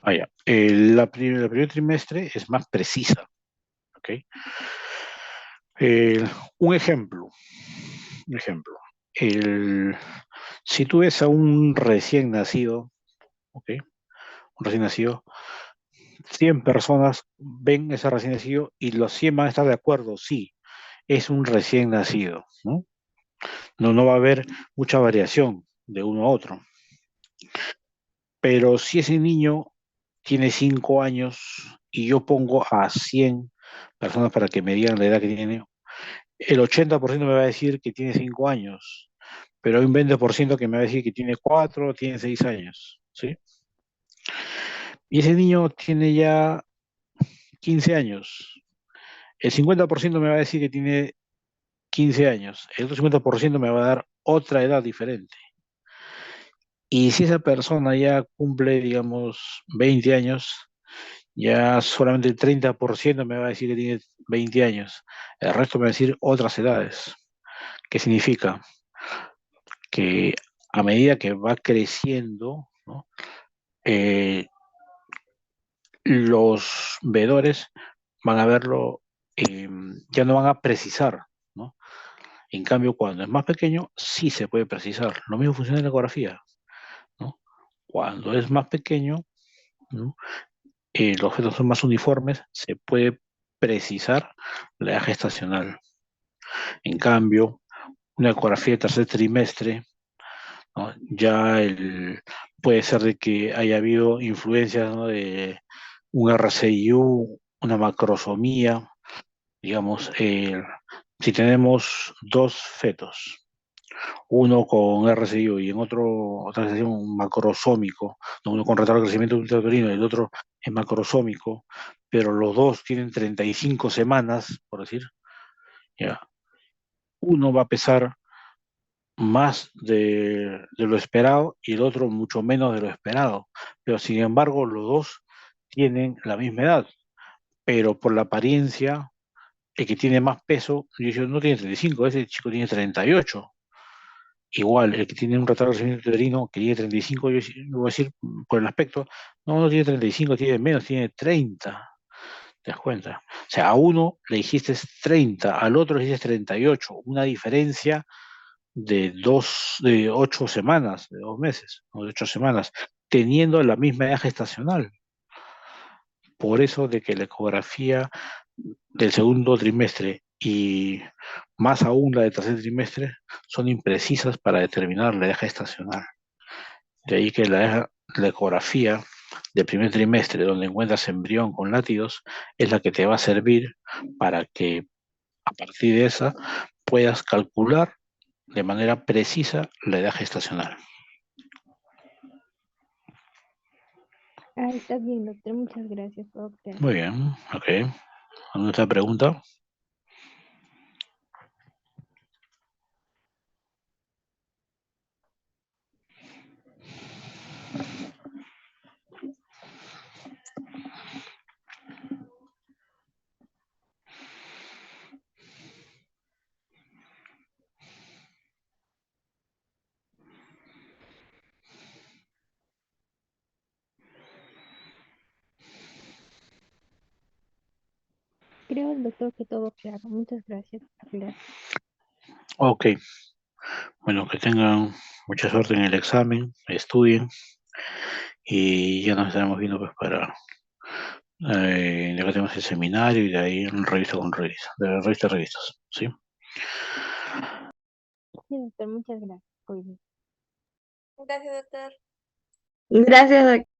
Ah, ya. El primer trimestre es más precisa. ¿Ok? Un ejemplo. un ejemplo. Si tú ves a un recién nacido, ¿ok? Un recién nacido, 100 personas ven ese recién nacido y los 100 van a estar de acuerdo, sí, es un recién nacido, ¿no? No va a haber mucha variación de uno a otro. Pero si ese niño tiene 5 años y yo pongo a 100 personas para que me digan la edad que tiene, el 80% me va a decir que tiene 5 años, pero hay un 20% que me va a decir que tiene 4 o tiene 6 años, ¿sí? Y ese niño tiene ya 15 años. El 50% me va a decir que tiene 15 años, el otro 50% me va a dar otra edad diferente. Y si esa persona ya cumple, digamos, 20 años, ya solamente el 30% me va a decir que tiene 20 años. El resto me va a decir otras edades. ¿Qué significa? Que a medida que va creciendo, ¿no? Los veedores van a verlo, ya no van a precisar, ¿no? En cambio, cuando es más pequeño, sí se puede precisar. Lo mismo funciona en la ecografía, ¿no? Cuando es más pequeño, ¿no? Los objetos son más uniformes, se puede precisar la edad gestacional. En cambio, una ecografía de tercer trimestre, ¿no? Puede ser de que haya habido influencias, ¿no? De un RCIU, una macrosomía, digamos, si tenemos dos fetos, uno con RCIO y en otra gestación un macrosómico, ¿no? Uno con retardo de crecimiento intrauterino y el otro es macrosómico, pero los dos tienen 35 semanas, por decir, ya, uno va a pesar más de lo esperado y el otro mucho menos de lo esperado, pero sin embargo los dos tienen la misma edad, pero por la apariencia, el que tiene más peso, yo digo, no tiene 35, ese chico tiene 38. Igual, el que tiene un retardo de crecimiento uterino que tiene 35, yo voy a decir por el aspecto, no tiene 35, tiene menos, tiene 30. ¿Te das cuenta? O sea, a uno le dijiste 30, al otro le dijiste 38, una diferencia de 8 semanas, de 2 meses, o de 8 semanas, teniendo la misma edad gestacional. Por eso de que la ecografía del segundo trimestre y más aún la del tercer trimestre son imprecisas para determinar la edad gestacional. De ahí que la ecografía del primer trimestre, donde encuentras embrión con látidos, es la que te va a servir para que a partir de esa puedas calcular de manera precisa la edad gestacional. Ah, está bien, doctor. Muchas gracias, doctor. Muy bien, ok. ¿Alguna otra pregunta? Creo, doctor, que todo claro. Muchas gracias por aclarar. Ok. Bueno, que tengan mucha suerte en el examen, estudien y ya nos estaremos viendo pues para ya que tenemos el seminario y de ahí revista con revista, de revista a revistas, ¿sí? Sí, doctor, muchas gracias. Cuídese. Gracias, doctor. Gracias, doctor.